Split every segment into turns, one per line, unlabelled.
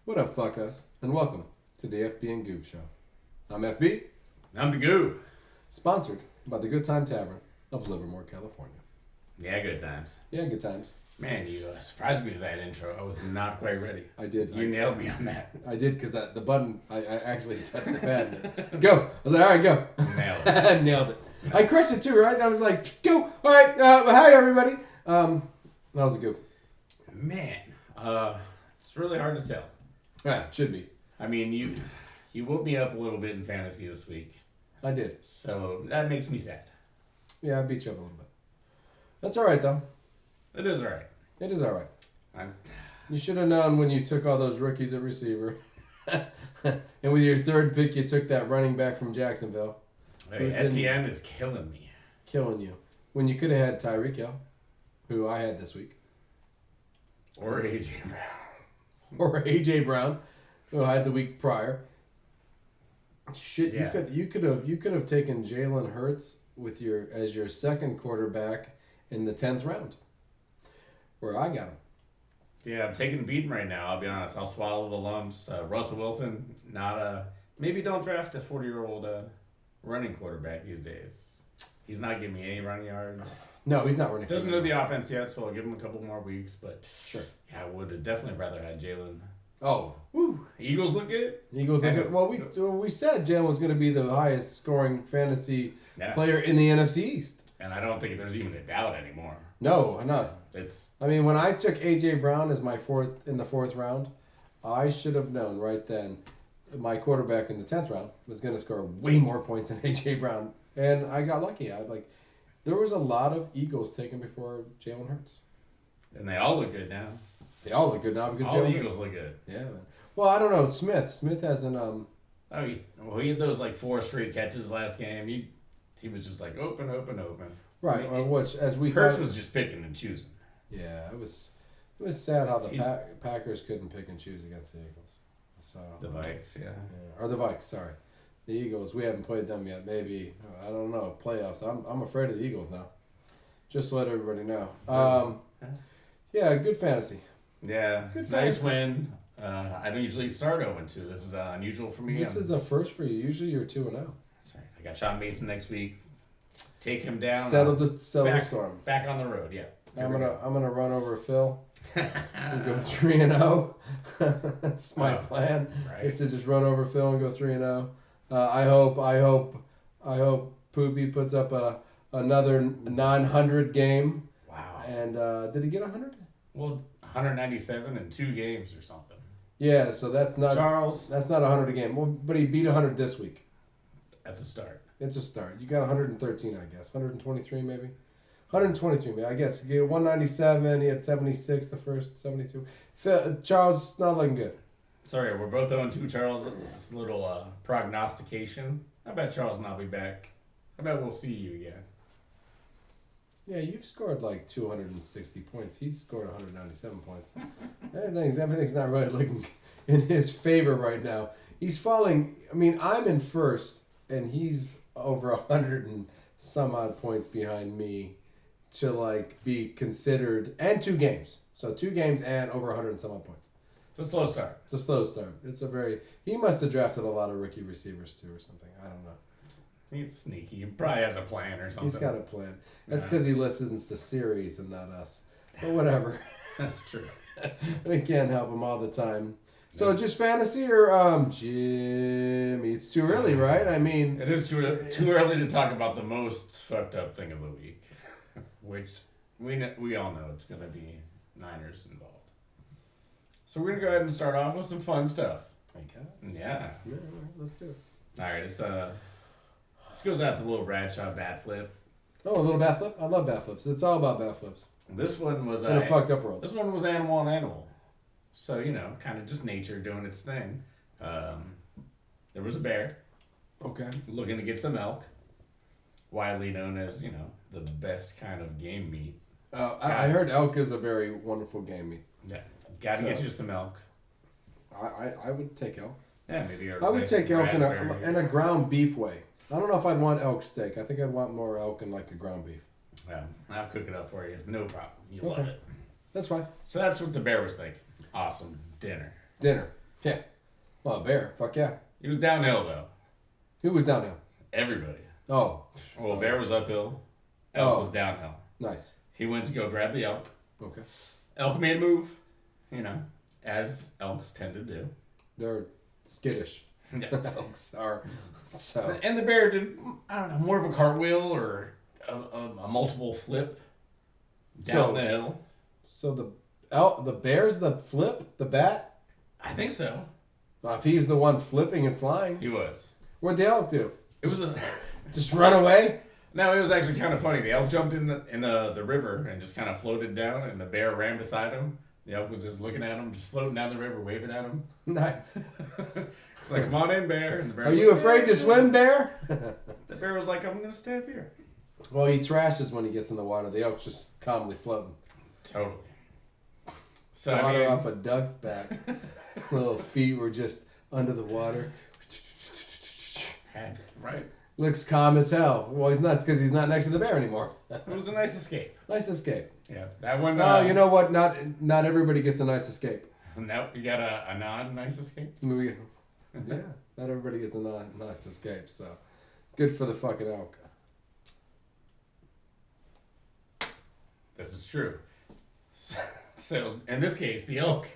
What up, fuckos? And welcome to the FB and Goob Show. I'm FB,
I'm the Goob.
sponsored by the Good Time Tavern of Livermore, California.
Yeah, good times.
Yeah, good times.
Man, you surprised me with that intro. I was not quite ready.
I did.
You nailed me on that.
I did because the button, I actually touched the pad. Go! I was like, alright, go.
Nailed it.
Nailed it. I crushed it too, right? And I was like, go! Alright, hi everybody. That was a Goob.
Man, it's really hard to tell.
Yeah, it should be.
I mean, you woke me up a little bit in fantasy this week,
I did.
so that makes me sad.
Yeah, I beat you up a little bit. That's alright though.
It is alright.
It is alright.
I'm
You should have known when you took all those rookies at receiver. And with your third pick, you took that running back from Jacksonville.
Hey, Etienne is killing me.
Killing you. When you could have had Tyreek Hill, who I had this week.
Or AJ Brown.
Or A.J. Brown, who I had the week prior. Shit,
Yeah.
you could have taken Jalen Hurts with as your second quarterback in the 10th round. Where I got him.
Yeah, I'm taking beating right now. I'll be honest. I'll swallow the lumps. Russell Wilson, maybe don't draft a 40-year-old running quarterback these days. He's not giving me any running yards.
No, he's not running.
Doesn't know the offense yet, so I'll give him a couple more weeks. But
Sure.
yeah, I would have definitely rather had Jalen.
Oh,
Woo! Eagles look good.
Eagles. Well, we said Jalen was going to be the highest scoring fantasy
Yeah.
player in the NFC East.
And I don't think there's even a doubt anymore.
No, I'm not.
It's
I mean, when I took A.J. Brown as my in the fourth round, I should have known right then my quarterback in the 10th round was going to score way more points than A.J. Brown. And I got lucky. There was a lot of Eagles taken before Jalen Hurts.
and they all look good now.
They all look good now because
All the
Jalen
Eagles
Hurts.
look good.
Yeah, man. Well, I don't know. Smith hasn't.
Oh, he had those like 4 straight catches last game. He was just like open.
Right. Which as we
Hurts
thought,
was just picking and choosing.
Yeah, it was sad how the Packers couldn't pick and choose against the Eagles. So
The Vikes, yeah.
or the Vikes, sorry. The Eagles, we haven't played them yet. Maybe, I don't know, playoffs. I'm afraid of the Eagles now. Just to let everybody know. Yeah, good fantasy.
Yeah,
Good
nice
fantasy.
win. I don't usually start 0-2. This is unusual for me.
This is a first for you. Usually you're 2-0.
That's right. I got Sean Mason next week. Take him down.
Settle the
back,
storm.
Back on the road, yeah.
I'm gonna run over Phil and go 3-0. That's my plan.
Right.
Is to just run over Phil and go 3-0. I hope Poopy puts up another 900 game.
Wow.
And did he get 100?
Well, 197 in 2 games or something.
Yeah, so that's not
Charles.
That's not 100 a game. Well, but he beat 100 this week.
That's a start.
It's a start. You got 113, I guess. 123 maybe. 123 maybe. I guess. He had 197. He had 76 the first, 72. Charles, not looking good.
Sorry, we're both 0-2, Charles. It's a little prognostication. I bet Charles and I'll be back. I bet we'll see you again.
Yeah, you've scored like 260 points. He's scored 197 points. Everything's not really looking in his favor right now. He's falling. I mean, I'm in first, and he's over 100 and some odd points behind me to like be considered, and 2 games. So 2 games and over 100 and some odd points.
It's a slow start.
It's a slow start. He must have drafted a lot of rookie receivers too or something. I don't know.
He's sneaky. He probably has a plan or something.
He's got a plan. That's because he listens to series and not us. But whatever.
That's true.
We can't help him all the time. So just fantasy or Jimmy? It's too early, right? I mean,
It is too early to talk about the most fucked up thing of the week, which we all know it's going to be Niners involved. So we're going to go ahead and start off with some fun stuff.
I guess.
Yeah.
Yeah, let's do it.
All right. This goes out to little Bradshaw bat flip.
Oh, a little bat flip. I love bat flips. It's all about bat flips
This one was
in a fucked up world.
This one was animal on animal. So, kind of just nature doing its thing. There was a bear
Okay.
looking to get some elk, widely known as, the best kind of game meat.
I heard elk is a very wonderful game meat.
Yeah, got to
So-
get you some elk.
I would take elk.
Yeah, maybe
I would take elk in
raspberry.
a ground beef way. I don't know if I'd want elk steak. I think I'd want more elk in like a ground beef.
Well, I'll cook it up for you. No problem. You love
Okay.
it.
That's fine.
So that's what the bear was thinking. Awesome. Dinner.
Dinner. Yeah. Well, a bear. Fuck yeah.
He was downhill though.
Who was down there?
Everybody.
Oh.
Well, bear was uphill. Elk
Oh.
was downhill.
Nice.
He went to go grab the elk.
Okay.
Elk made a move, as elks tend to do.
They're skittish.
Yeah.
Elks are. So.
And the bear did, I don't know, more of a cartwheel or a multiple flip down the hill.
So the bear's the flip, the bat?
I think so.
If he was the one flipping and flying.
He was.
What'd the elk do?
It was a...
Just run away?
No, it was actually kind of funny. The elk jumped in the river and just kind of floated down, and the bear ran beside him. The elk was just looking at him, just floating down the river, waving at him.
Nice.
It's like, come on in, bear. And the bear
Are
was
you
like,
afraid to swim, bear?
The bear was like, I'm going to stay up here.
Well, he thrashes when he gets in the water. The elk's just calmly floating.
Totally. So
Water off a duck's back. Little feet were just under the water.
Right.
Looks calm as hell. Well, he's nuts because he's not next to the bear anymore.
It was a nice escape.
Nice escape.
Yeah, that one.
Oh, you know what? Not everybody gets a nice escape.
Nope, you got a non-nice escape.
Yeah, not everybody gets a nice escape. So, good for the fucking elk.
This is true. So, in this case, the elk.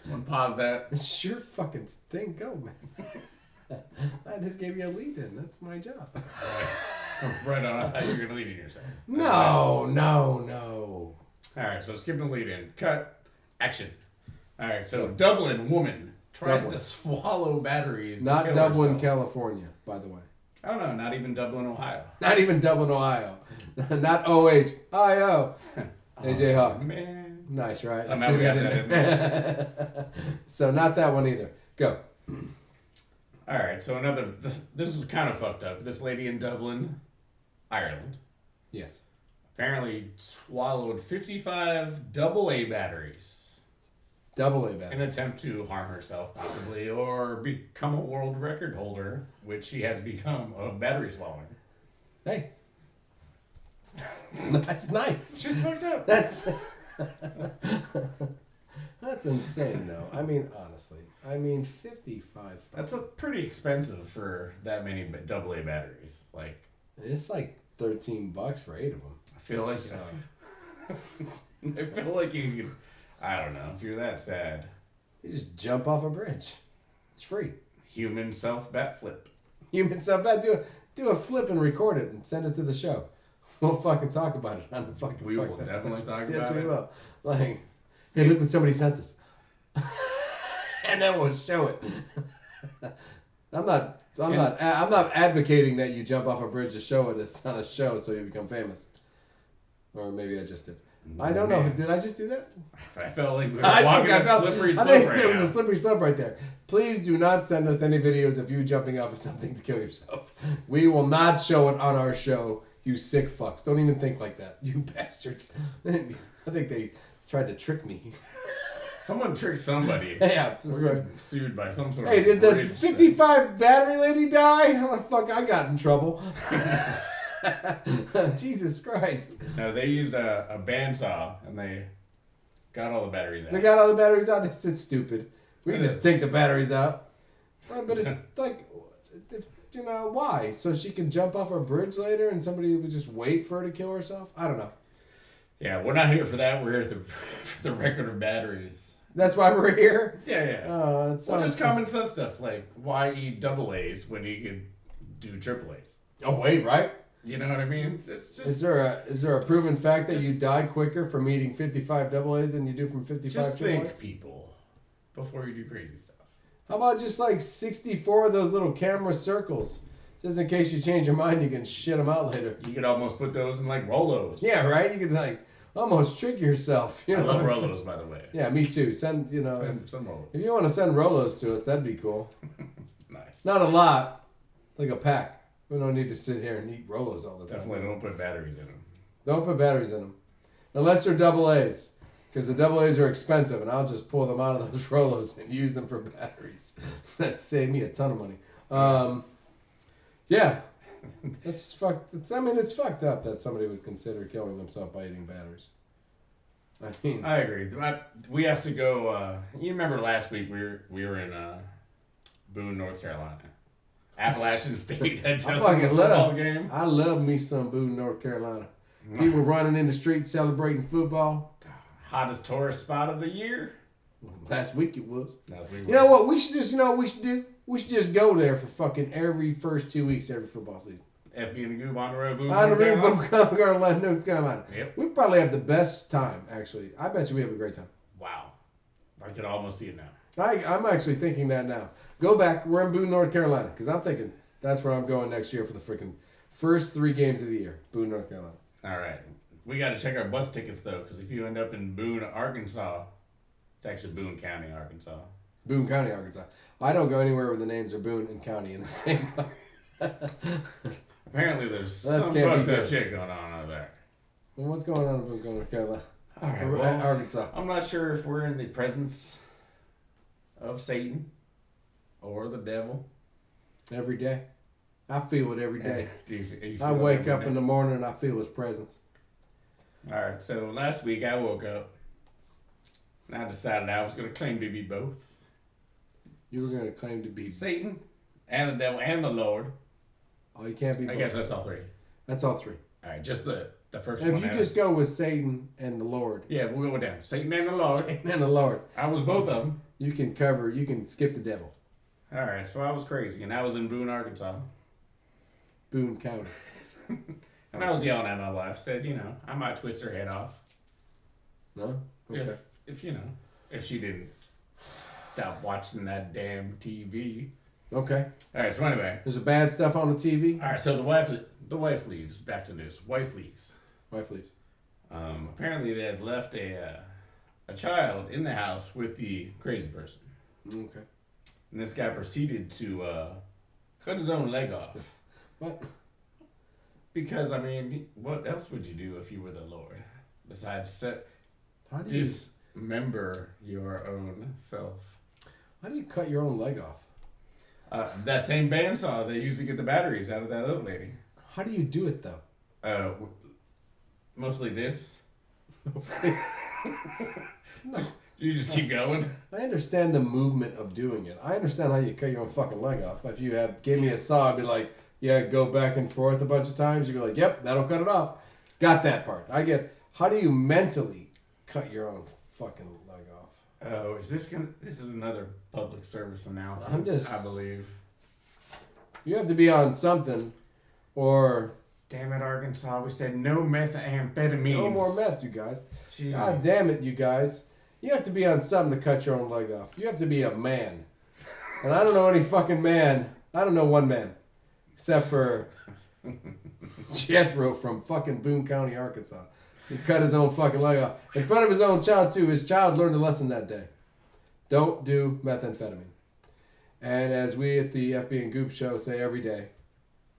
Someone pause that.
It's your fucking thing. Go, man. I just gave you a lead in. That's my job.
Right on. I thought you were going to lead in yourself.
No.
All right, so skipping the lead in. Cut. Action. All right, so Dublin woman tries to swallow batteries.
Not
to kill
Dublin,
herself.
California, by the way.
Oh, no, not even Dublin, Ohio.
Not even Dublin, Ohio. Not O-H-I-O. AJ Hawk.
Man.
Nice, right?
Somehow
I
we
threw
got
that
that
in there. So not that one either. Go.
All right, so this is kind of fucked up. This lady in Dublin, Ireland,
Yes.
apparently swallowed 55 AA batteries
Double A
in
bat.
an attempt to harm herself, possibly, or become a world record holder, which she has become, of battery swallowing.
Hey. That's nice.
She's fucked up.
That's that's insane, though. I mean, honestly. 55.
That's a pretty expensive for that many AA batteries. Like,
It's like $13 for 8 of them.
I feel like I feel like you could, I don't know, if you're that sad.
You just jump off a bridge. It's free.
Human self bat flip.
Human stuff bad. Do a flip and record it and send it to the show. We'll fucking talk about it on the fucking.
We will definitely talk
Yes,
about
we
it.
will. Like, hey, look what somebody sent us, and then we'll show it. I'm not advocating that you jump off a bridge to show it on a show so you become famous. Or maybe I just did. I don't know. Did I just do that?
I felt like we were walking a slippery slope
I think
right
there was
now.
a slippery slope right there. Please do not send us any videos of you jumping off of something to kill yourself. We will not show it on our show, you sick fucks. Don't even think like that, you bastards. I think they tried to trick me.
Someone tricked somebody.
Yeah.
We're getting sued by some sort
Hey,
of
did the
bridge
55 battery lady die? How the fuck I got in trouble? Jesus Christ.
No, they used a bandsaw and they got all the batteries out.
They got all the batteries out. It's stupid. We can
It
just
is.
take the batteries out. But it's like, why? So she can jump off a bridge later and somebody would just wait for her to kill herself? I don't know.
Yeah, we're not here for that. We're here for the record of batteries.
That's why we're here?
Yeah.
Oh, it's
Well, just common sense stuff like why eat AA's when you could do AAA's?
Oh, wait, right?
You know what I mean? It's just
Is there a proven fact that you die quicker from eating 55 double A's than you do from 55
just
triple
think,
A's?
people, before you do crazy stuff.
How about just like 64 of those little camera circles? Just in case you change your mind, you can shit them out later.
You could almost put those in like Rolos.
Yeah, right? You could like almost trick yourself. You
I
know
love
what I'm saying?
Rolos, by the way.
Yeah, me too. Send
Some Rolos.
if you want to send Rolos to us, that'd be cool.
Nice.
Not a lot, like a pack. We don't need to sit here and eat Rolos all the time.
Definitely don't put batteries in them.
Don't put batteries in them, unless they're double A's, because the double A's are expensive, and I'll just pull them out of those Rolos and use them for batteries. So that saved me a ton of money. Yeah, it's fucked. It's fucked up that somebody would consider killing themselves by eating batteries. I mean,
I agree. We have to go. You remember last week we were in Boone, North Carolina. Appalachian State had just won a football game.
I love me some Boone, North Carolina. People running in the street celebrating football.
Hottest tourist spot of the year.
Last week it was.
You
know what? We should just. You know what we should do? We should just go there for fucking every first 2 weeks every football season.
FB and the Goob on the road. Boone,
On the road,
Carolina.
North Carolina.
Yep.
We probably have the best time. Actually, I bet you we have a great time.
Wow, I could almost see it now.
I'm actually thinking that now. Go back. We're in Boone, North Carolina, because I'm thinking that's where I'm going next year for the freaking first 3 games of the year. Boone, North Carolina.
All right. We got to check our bus tickets, though, because if you end up in Boone, Arkansas, it's actually Boone County, Arkansas.
Boone County, Arkansas. I don't go anywhere where the names are Boone and County in the same.
Apparently, there's some fucked up shit going on over there.
Well, what's going on in Boone, North Carolina?
All right, well,
Arkansas.
I'm not sure if we're in the presence of Satan or the devil.
Every day. I feel it every day.
You
I wake up in the morning and I feel his presence.
All right, so last week I woke up and I decided I was going to claim to be both.
You were going to claim to be
Satan and the devil and the Lord.
Oh, you can't be both.
I guess that's all 3.
That's all 3.
All right, just the first
and
one.
If you just go with Satan and the Lord.
Yeah, we'll go down. Satan and the Lord.
Satan and the Lord.
I was both of them.
You can skip the devil.
All right, so I was crazy, and I was in Boone, Arkansas.
Boone County.
And I was yelling at my wife, said, I might twist her head off.
No? Okay.
If she didn't stop watching that damn TV.
Okay.
All right, so anyway.
There's a bad stuff on the TV?
All right, so the wife leaves. Back to news. Wife leaves. Apparently they had left a child in the house with the crazy person.
Okay.
And this guy proceeded to cut his own leg off.
What?
Because, what else would you do if you were the Lord? Besides dismember your own self.
How do you cut your own leg off?
That same bandsaw they used to get the batteries out of that other lady.
How do you do it, though?
Mostly this.
No.
You just keep going?
I understand the movement of doing it. I understand how you cut your own fucking leg off. If you gave me a saw, I'd be like, yeah, go back and forth a bunch of times. You'd be like, yep, that'll cut it off. Got that part. I get, how do you mentally cut your own fucking leg off?
Oh, this is another public service announcement, I believe.
You have to be on something, or...
Damn it, Arkansas, we said no methamphetamines.
No more meth, you guys.
Jeez.
God damn it, you guys. You have to be on something to cut your own leg off. You have to be a man. And I don't know any fucking man. I don't know one man. Except for Jethro from fucking Boone County, Arkansas. He cut his own fucking leg off. In front of his own child, too. His child learned a lesson that day. Don't do methamphetamine. And as we at the FB and Goob Show say every day,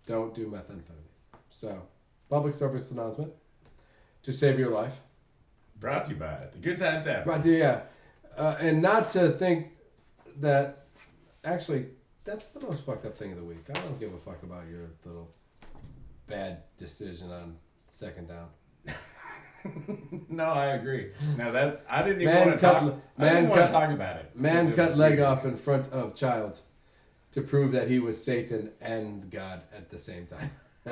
don't do methamphetamine. So, public service announcement to save your life.
Brought to you by the Good Time Tavern.
Brought to you, yeah. And not to think that, actually, that's the most fucked up thing of the week. I don't give a fuck about your little bad decision on second down.
No, I agree. Now that I didn't even want to talk. I didn't want to talk about it.
Man cut leg off in front of child to prove that he was Satan and God at the same time.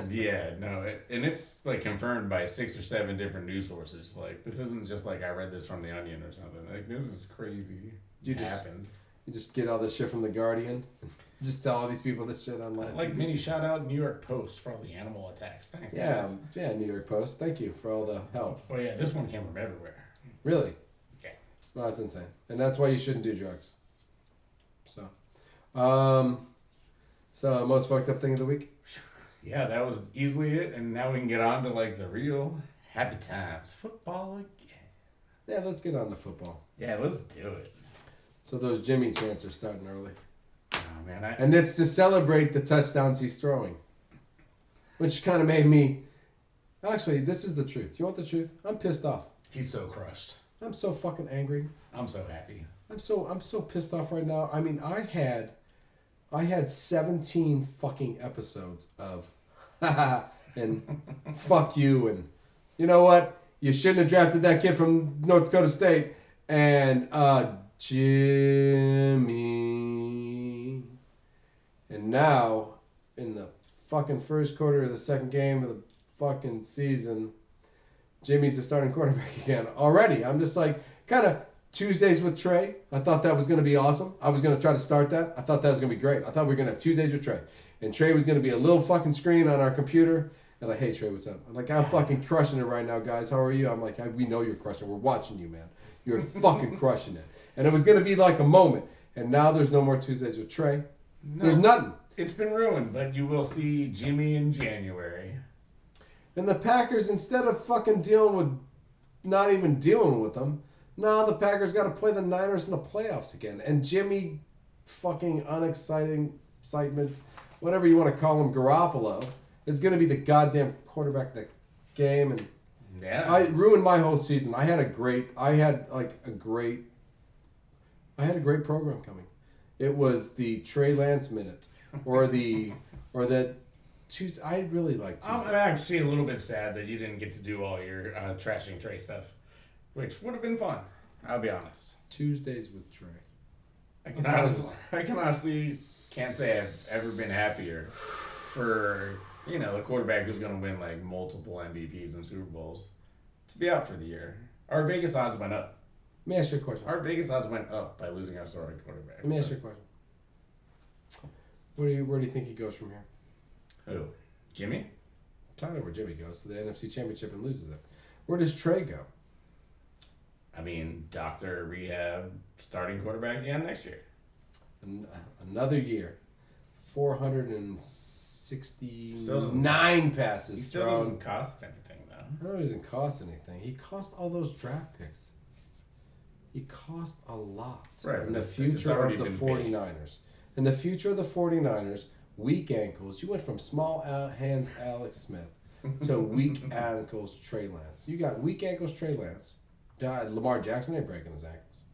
Yeah, no, and it's like confirmed by 6 or 7 different news sources. Like this isn't just like I read this from the Onion or something. Like this is crazy. You
just get all this shit from the Guardian. Just tell all these people this shit online.
Like mini shout out New York Post for all the animal attacks. Thanks.
Yeah, New York Post. Thank you for all the help.
Oh yeah, this one came from everywhere.
Really?
Okay.
Well, that's insane, and that's why you shouldn't do drugs. So, most fucked up thing of the week.
Yeah, that was easily it, and now we can get on to like the real happy times. Football again.
Yeah, let's get on to football.
Yeah, let's do it.
So those Jimmy chants are starting early.
Oh man,
and it's to celebrate the touchdowns he's throwing, which kind of made me. Actually, this is the truth. You want the truth? I'm pissed off.
He's so crushed.
I'm so fucking angry.
I'm so happy.
I'm so pissed off right now. I mean, I had 17 fucking episodes of and fuck you, and you know what? You shouldn't have drafted that kid from North Dakota State. And Jimmy. And now, in the fucking first quarter of the second game of the fucking season, Jimmy's the starting quarterback again. Already, I'm just like, kind of Tuesdays with Trey. I thought that was going to be awesome. I was going to try to start that. I thought that was going to be great. I thought we were going to have Tuesdays with Trey. And Trey was going to be a little fucking screen on our computer. And like, hey, Trey, what's up? I'm like, I'm fucking crushing it right now, guys. How are you? I'm like, we know you're crushing it. We're watching you, man. You're fucking crushing it. And it was going to be like a moment. And now there's no more Tuesdays with Trey. No, there's nothing.
It's been ruined, but you will see Jimmy in January.
And the Packers, instead of fucking not even dealing with them, now the Packers got to play the Niners in the playoffs again. And Jimmy, fucking excitement, whatever you want to call him, Garoppolo, is going to be the goddamn quarterback of the game. And
yeah,
I ruined my whole season. I had a great program coming. It was the Trey Lance minute, or that Tuesday. I really liked Tuesday.
I'm actually a little bit sad that you didn't get to do all your trashing Trey stuff, which would have been fun. I'll be honest.
Tuesdays with Trey.
I can honestly can't say I've ever been happier for the quarterback who's going to win like multiple MVPs and Super Bowls to be out for the year. Our Vegas odds went up.
Let me ask you a question.
Our Vegas odds went up by losing our starting quarterback.
Let me ask you a question. Where do you think he goes from here?
Who? Jimmy?
I know where Jimmy goes to the NFC Championship and loses it. Where does Trey go?
I mean, doctor, rehab, starting quarterback again next year.
Another year. 469 passes.
He still doesn't cost anything, though.
No, he doesn't cost anything. He cost all those draft picks. He cost a lot.
Right,
in the future of the 49ers. In the future of the 49ers, weak ankles. You went from small hands Alex Smith to weak ankles Trey Lance. You got weak ankles Trey Lance. Lamar Jackson ain't breaking his ankles.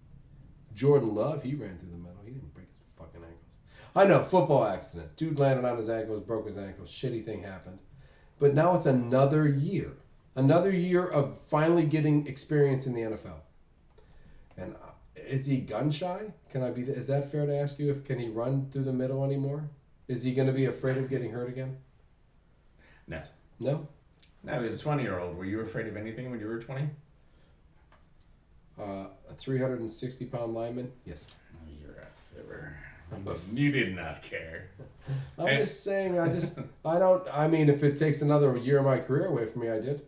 Jordan Love, he ran through the middle. He didn't break his fucking ankles. I know, football accident. Dude landed on his ankles, broke his ankles. Shitty thing happened. But now it's another year. Another year of finally getting experience in the NFL. And is he gun shy? Is that fair to ask you? Can he run through the middle anymore? Is he going to be afraid of getting hurt again?
No.
No?
No, he's a 20-year-old. Were you afraid of anything when you were 20?
A 360-pound lineman? Yes.
You're a fibber. You did not care.
I'm just saying, if it takes another year of my career away from me, I did.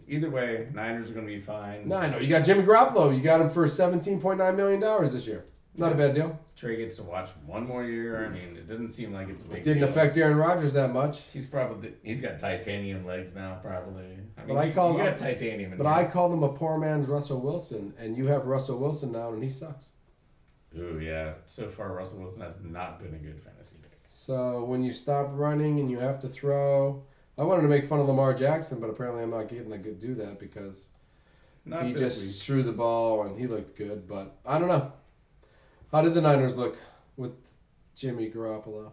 Either way, Niners are going to be fine.
No, I know. You got Jimmy Garoppolo. You got him for $17.9 million this year. Not a bad deal.
Trey gets to watch one more year. I mean, it doesn't seem like it's a big
It didn't
deal.
affect Aaron Rodgers that much.
He's got titanium legs now, probably. I mean,
I
got titanium in
I called him a poor man's Russell Wilson, and you have Russell Wilson now, and he sucks.
Ooh, yeah. So far, Russell Wilson has not been a good fantasy pick.
So when you stop running and you have to throw... I wanted to make fun of Lamar Jackson, but apparently I'm not getting to do that because he just threw the ball and he looked good. But I don't know. How did the Niners look with Jimmy Garoppolo?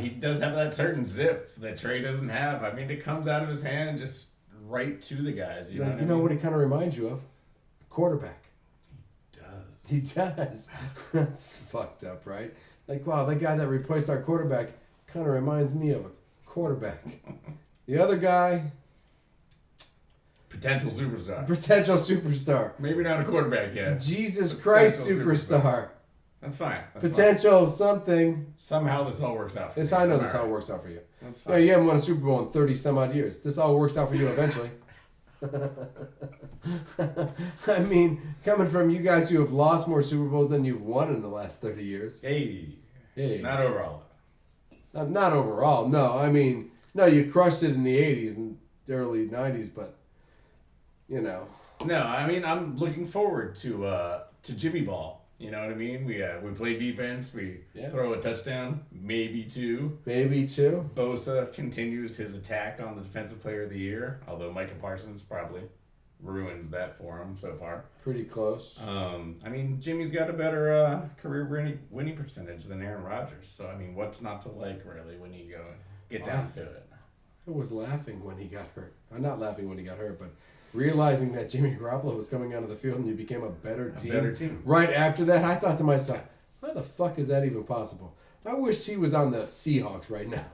He does have that certain zip that Trey doesn't have. I mean, it comes out of his hand just right to the guys. You know
what he kind of reminds you of? A quarterback.
He
does. He does. That's fucked up, right? Like, wow, that guy that replaced our quarterback kind of reminds me of a quarterback. The other guy,
potential superstar.
Maybe
not a quarterback yet.
Jesus Christ, superstar.
That's fine.
Potential something.
Somehow this all works out for you.
I know this all works out for you.
That's fine.
Yeah, you haven't won a Super Bowl in 30 some odd years. This all works out for you eventually. I mean, coming from you guys who have lost more Super Bowls than you've won in the last 30 years.
Hey. Not overall.
Not overall, no. I mean, no, you crushed it in the 80s and early 90s, but, No,
I mean, I'm looking forward to Jimmy Ball. You know what I mean? We play defense. We throw a touchdown, maybe two. Bosa continues his attack on the Defensive Player of the Year, although Micah Parsons probably ruins that for him so far.
Pretty close.
I mean, Jimmy's got a better career winning percentage than Aaron Rodgers. So, I mean, what's not to like, really, when you go and get down to it?
I was laughing when he got hurt. I'm not laughing when he got hurt, but realizing that Jimmy Garoppolo was coming onto the field and you became a better team.
Better team.
Right after that, I thought to myself, how the fuck is that even possible? I wish he was on the Seahawks right now.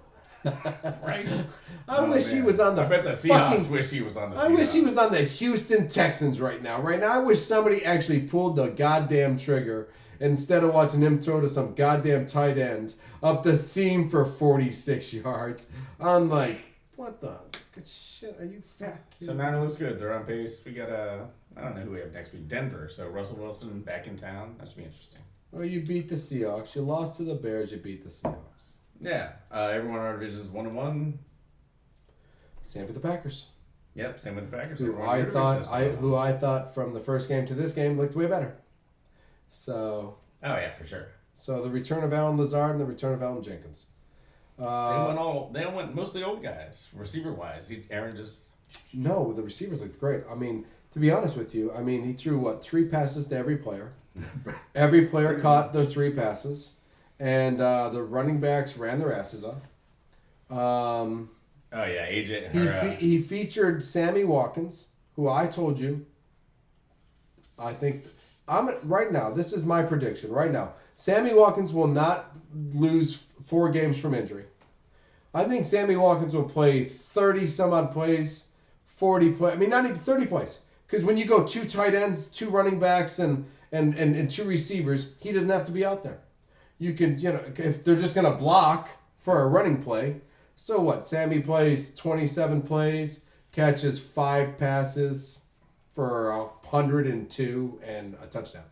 Right?
I wish he was on the
I bet the Seahawks wish he was on the Seahawks.
I wish he was on the Houston Texans right now. Right now, I wish somebody actually pulled the goddamn trigger instead of watching him throw to some goddamn tight end up the seam for 46 yards. I'm like, what the good shit are you fat?
So now it looks good. They're on pace. We got I don't know who we have next week. Denver. So Russell Wilson back in town. That should be interesting.
Well, you beat the Seahawks. You lost to the Bears. You beat the Seahawks.
Yeah. Everyone in our division is 1-1.
Same for the Packers.
Yep. Same with the Packers.
Who
Everyone in
I
your division is
thought
1-1.
who I thought from the first game to this game looked way better. So.
Oh yeah, for sure.
So the return of Alan Lazard and the return of Alan Jenkins.
They went mostly old guys, receiver wise. Aaron just
No, the receivers looked great. I mean, to be honest with you, he threw 3 passes to every player. Every player caught the 3 passes, and the running backs ran their asses off.
Oh yeah, AJ.
He featured Sammy Watkins, who I told you. I think right now. This is my prediction. Right now, Sammy Watkins will not lose 4 games from injury. I think Sammy Watkins will play 30 some odd plays, 40 plays. I mean, not even 30 plays. Because when you go 2 tight ends, 2 running backs, and 2 receivers, he doesn't have to be out there. You can, if they're just going to block for a running play, so what? Sammy plays 27 plays, catches 5 passes for 102 and a touchdown.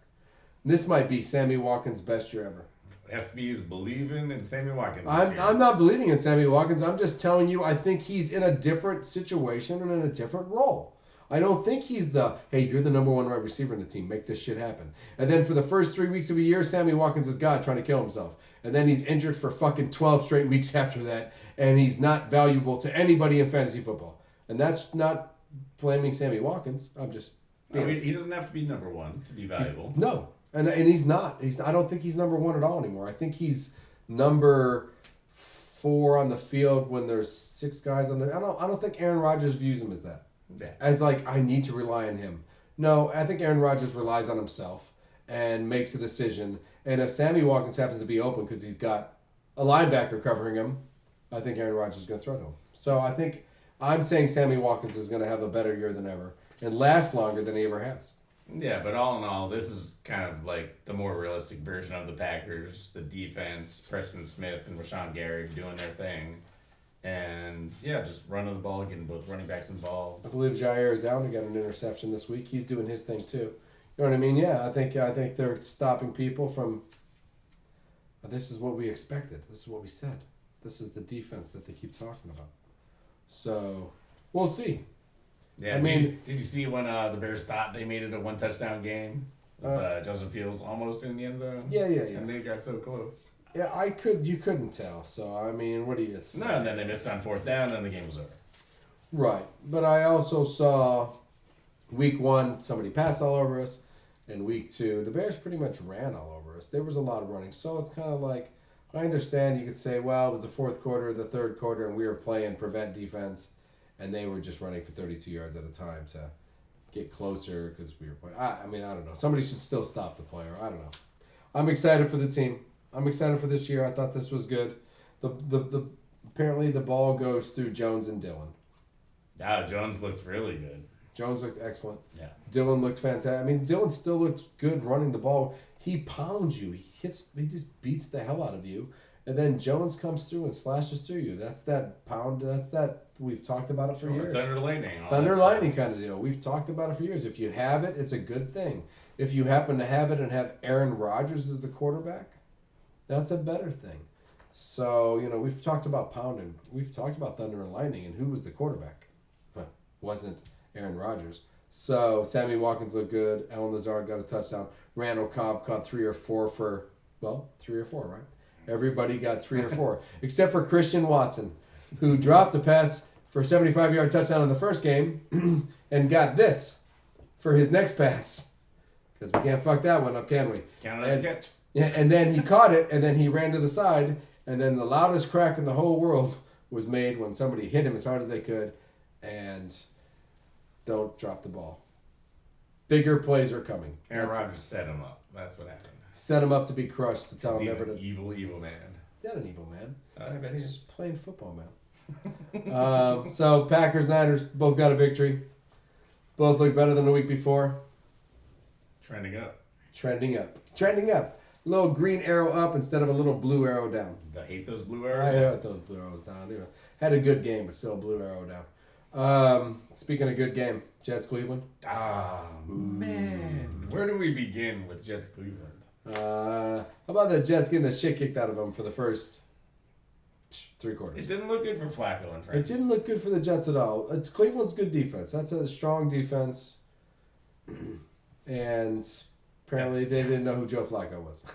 This might be Sammy Watkins' best year ever.
FB is believing in Sammy Watkins.
I'm not believing in Sammy Watkins. I'm just telling you I think he's in a different situation and in a different role. I don't think he's hey, you're the number 1 wide receiver in the team. Make this shit happen. And then for the first 3 weeks of a year, Sammy Watkins is God trying to kill himself. And then he's injured for fucking 12 straight weeks after that. And he's not valuable to anybody in fantasy football. And that's not blaming Sammy Watkins. I'm just...
he doesn't have to be number 1 to be valuable.
No. And he's not. I don't think he's number 1 at all anymore. I think he's number 4 on the field when there's 6 guys on there. I don't think Aaron Rodgers views him as that.
Yeah.
As I need to rely on him. No, I think Aaron Rodgers relies on himself and makes a decision. And if Sammy Watkins happens to be open because he's got a linebacker covering him, I think Aaron Rodgers is going to throw to him. So I'm saying Sammy Watkins is going to have a better year than ever and last longer than he ever has.
Yeah, but all in all, this is kind of like the more realistic version of the Packers. The defense, Preston Smith and Rashawn Gary doing their thing. And, yeah, just running the ball, getting both running backs involved.
I believe Jair is out and got an interception this week. He's doing his thing, too. You know what I mean? Yeah, I think they're stopping people from... This is what we expected. This is what we said. This is the defense that they keep talking about. So, we'll see.
Yeah, did you see when the Bears thought they made it a 1-touchdown game? With Justin Fields almost in the end zone?
Yeah.
And they got so close.
Yeah, you couldn't tell. So, I mean, what do you say?
No, and then they missed on 4th down and the game was over.
Right. But I also saw week 1, somebody passed all over us. And week 2, the Bears pretty much ran all over us. There was a lot of running. So, it's kind of like, I understand you could say, well, it was the 4th quarter, the 3rd quarter, and we were playing prevent defense. And they were just running for 32 yards at a time to get closer because we were playing. I don't know. Somebody should still stop the player. I don't know. I'm excited for the team. I'm excited for this year. I thought this was good. The apparently the ball goes through Jones and Dillon.
Yeah, Jones looked really good.
Jones looked excellent.
Yeah.
Dillon looked fantastic. I mean, Dillon still looked good running the ball. He pounds you. He just beats the hell out of you. And then Jones comes through and slashes through you. That's that pound. That's that. We've talked about it for years.
Thunder lightning.
Thunder lightning kind of deal. We've talked about it for years. If you have it, it's a good thing. If you happen to have it and have Aaron Rodgers as the quarterback, that's a better thing. So, we've talked about pounding. We've talked about thunder and lightning, and who was the quarterback? Wasn't Aaron Rodgers. So, Sammy Watkins looked good. Alan Lazard got a touchdown. Randall Cobb caught 3 or 4 3 or 4, right? Everybody got 3 or 4, except for Christian Watson, who dropped a pass for a 75-yard touchdown in the first game and got this for his next pass. Because we can't fuck that one up, can we?
Count as a catch.
Yeah, and then he caught it, and then he ran to the side, and then the loudest crack in the whole world was made when somebody hit him as hard as they could, and don't drop the ball. Bigger plays are coming.
Aaron Rodgers set him up. That's what happened.
Set him up to be crushed to tell him
He's
never
an
to.
evil, evil man.
Not an evil man.
I bet he
He's
is.
playing football, man. So Packers, Niners both got a victory. Both look better than the week before.
Trending up.
Trending up. Trending up. A little green arrow up instead of a little blue arrow down.
I hate those blue
I
arrows.
hate those blue arrows down. Anyway, had a good game, but still a blue arrow down. Speaking of good game, Jets Cleveland.
Ah, man. Where do we begin with Jets Cleveland?
How about the Jets getting the shit kicked out of them for the first 3 quarters?
It didn't look good for Flacco and
It
friends.
didn't look good for the Jets at all. It's Cleveland's good defense. That's a strong defense. And apparently they didn't know who Joe Flacco was.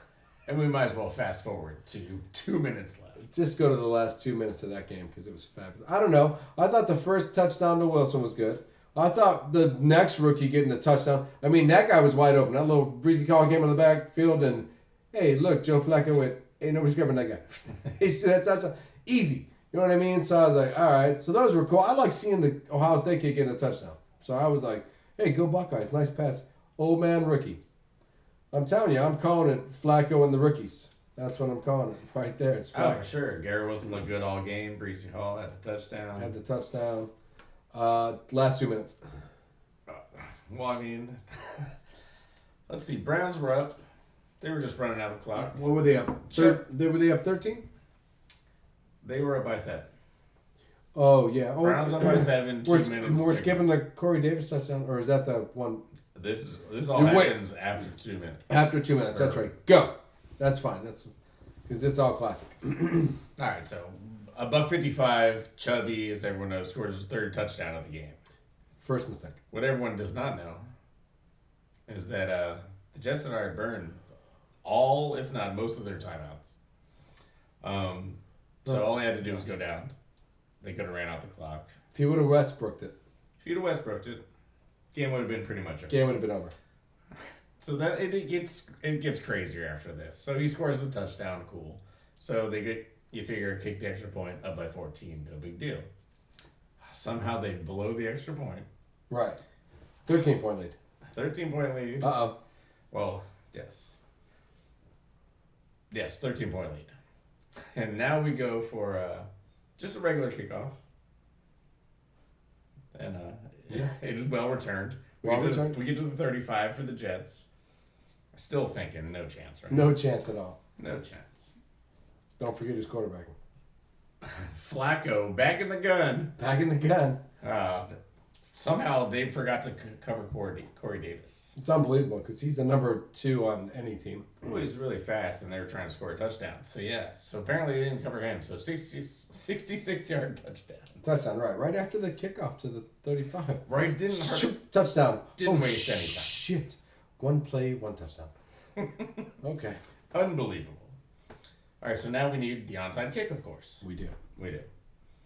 And we might as well fast forward to 2 minutes left.
Just go to the last 2 minutes of that game because it was fabulous. I don't know. I thought the first touchdown to Wilson was good. I thought the next rookie getting the touchdown. I mean, that guy was wide open. That little breezy call came on the backfield, and hey, look, Joe Flacco went, hey, nobody's grabbing that guy. He's that touchdown. Easy. You know what I mean? So I was like, all right. So those were cool. I like seeing the Ohio State kid getting a touchdown. So I was like, hey, go Buckeyes. Nice pass. Old man rookie. I'm telling you, I'm calling it Flacco and the rookies. That's what I'm calling it right there. It's
Oh,
Flacco.
for sure. Garrett Wilson looked good all game. Breezy Hall had the touchdown.
Had the touchdown. Last 2 minutes.
Well, I mean, let's see. Browns were up. They were just running out the clock.
What were they up?
Sure.
Were they up 13?
They were up by 7.
Oh, yeah. Oh,
Browns up by 7. 2 minutes.
We're
to
skipping the Corey Davis touchdown, or is that the one?
This all
Wait.
happens after 2 minutes.
After 2 minutes. That's right. Go. That's fine. That's because it's all classic.
All right, so $1.55. Chubby, as everyone knows, scores his 3rd touchdown of the game.
First mistake.
What everyone does not know is that the Jets had already burned all, if not most, of their timeouts. So all they had to do was go down. They could have ran out the clock.
If he would have Westbrooked it,
If you'd have Westbrooked it, game would have been pretty much over.
game would have been over.
So that it gets crazier after this. So he scores the touchdown, cool. So you figure kick the extra point up by 14, no big deal. Somehow they blow the extra point.
Right. 13-point lead.
13-point lead.
Uh-oh.
Well, yes. Yes, 13-point lead. And now we go for just a regular kickoff. And it is well returned. We get to the 35 for the Jets. Still thinking no chance, right?
No chance at all.
No chance.
Don't forget who's quarterbacking.
Flacco back in the gun.
Back in the gun.
Somehow they forgot to cover Corey Davis.
It's unbelievable because he's a number 2 on any team.
Well, he's really fast, and they were trying to score a touchdown. So, yeah. So, apparently they didn't cover him. So, 66-yard touchdown.
Touchdown, right. Right after the kickoff to the 35.
Right, didn't hurt.
Shoot, touchdown.
Didn't waste any time.
Shit. One play, one touchdown. Okay.
Unbelievable. All right, so now we need the onside kick, of course.
We do.
We do.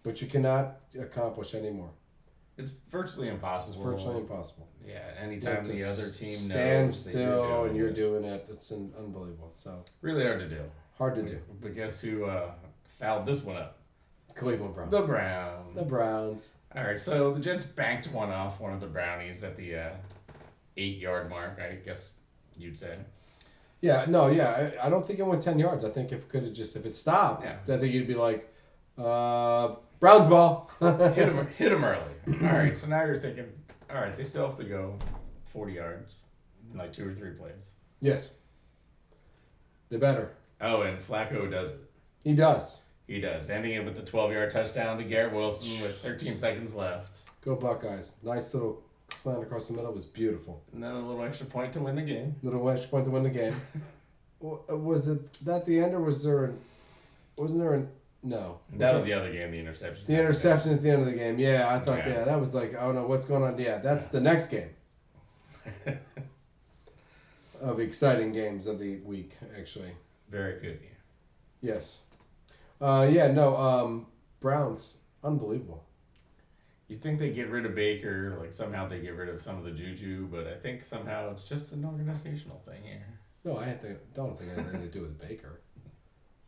But you cannot accomplish anymore.
It's virtually impossible.
It's virtually impossible.
Yeah,
You
anytime
have to
the other team
stand
knows that
still and you're
it.
doing it. It's unbelievable. So
Really hard to do.
hard to do.
But guess who fouled this one up?
Cleveland Browns.
The Browns.
The Browns.
All right, so the Jets banked one off one of the Brownies at the 8-yard mark, I guess you'd say.
Yeah, no, yeah. I don't think it went 10 yards. I think if it stopped,
Yeah.
I think you'd be like, Browns ball.
hit him early. All right, so now you're thinking, all right, they still have to go 40 yards, in like 2 or 3 plays.
Yes. They better.
Oh, and Flacco does it.
He does.
He does, ending it with the 12-yard touchdown to Garrett Wilson with 13 seconds left.
Go Buckeyes. Nice little slant across the middle. Was beautiful.
And then a little extra point to win the game.
Little West point to win the game. Was it that the end or wasn't there an no?
That was the other game, the interception.
The interception at the end of the game. Yeah, I thought,
Yeah.
that was like, I don't know what's going on. Yeah, that's the next game of exciting games of the week, actually.
Very could be.
Yes. Browns, unbelievable.
You'd think they get rid of Baker, like somehow they get rid of some of the juju, but I think somehow it's just an organizational thing here.
No, I don't think anything to do with Baker.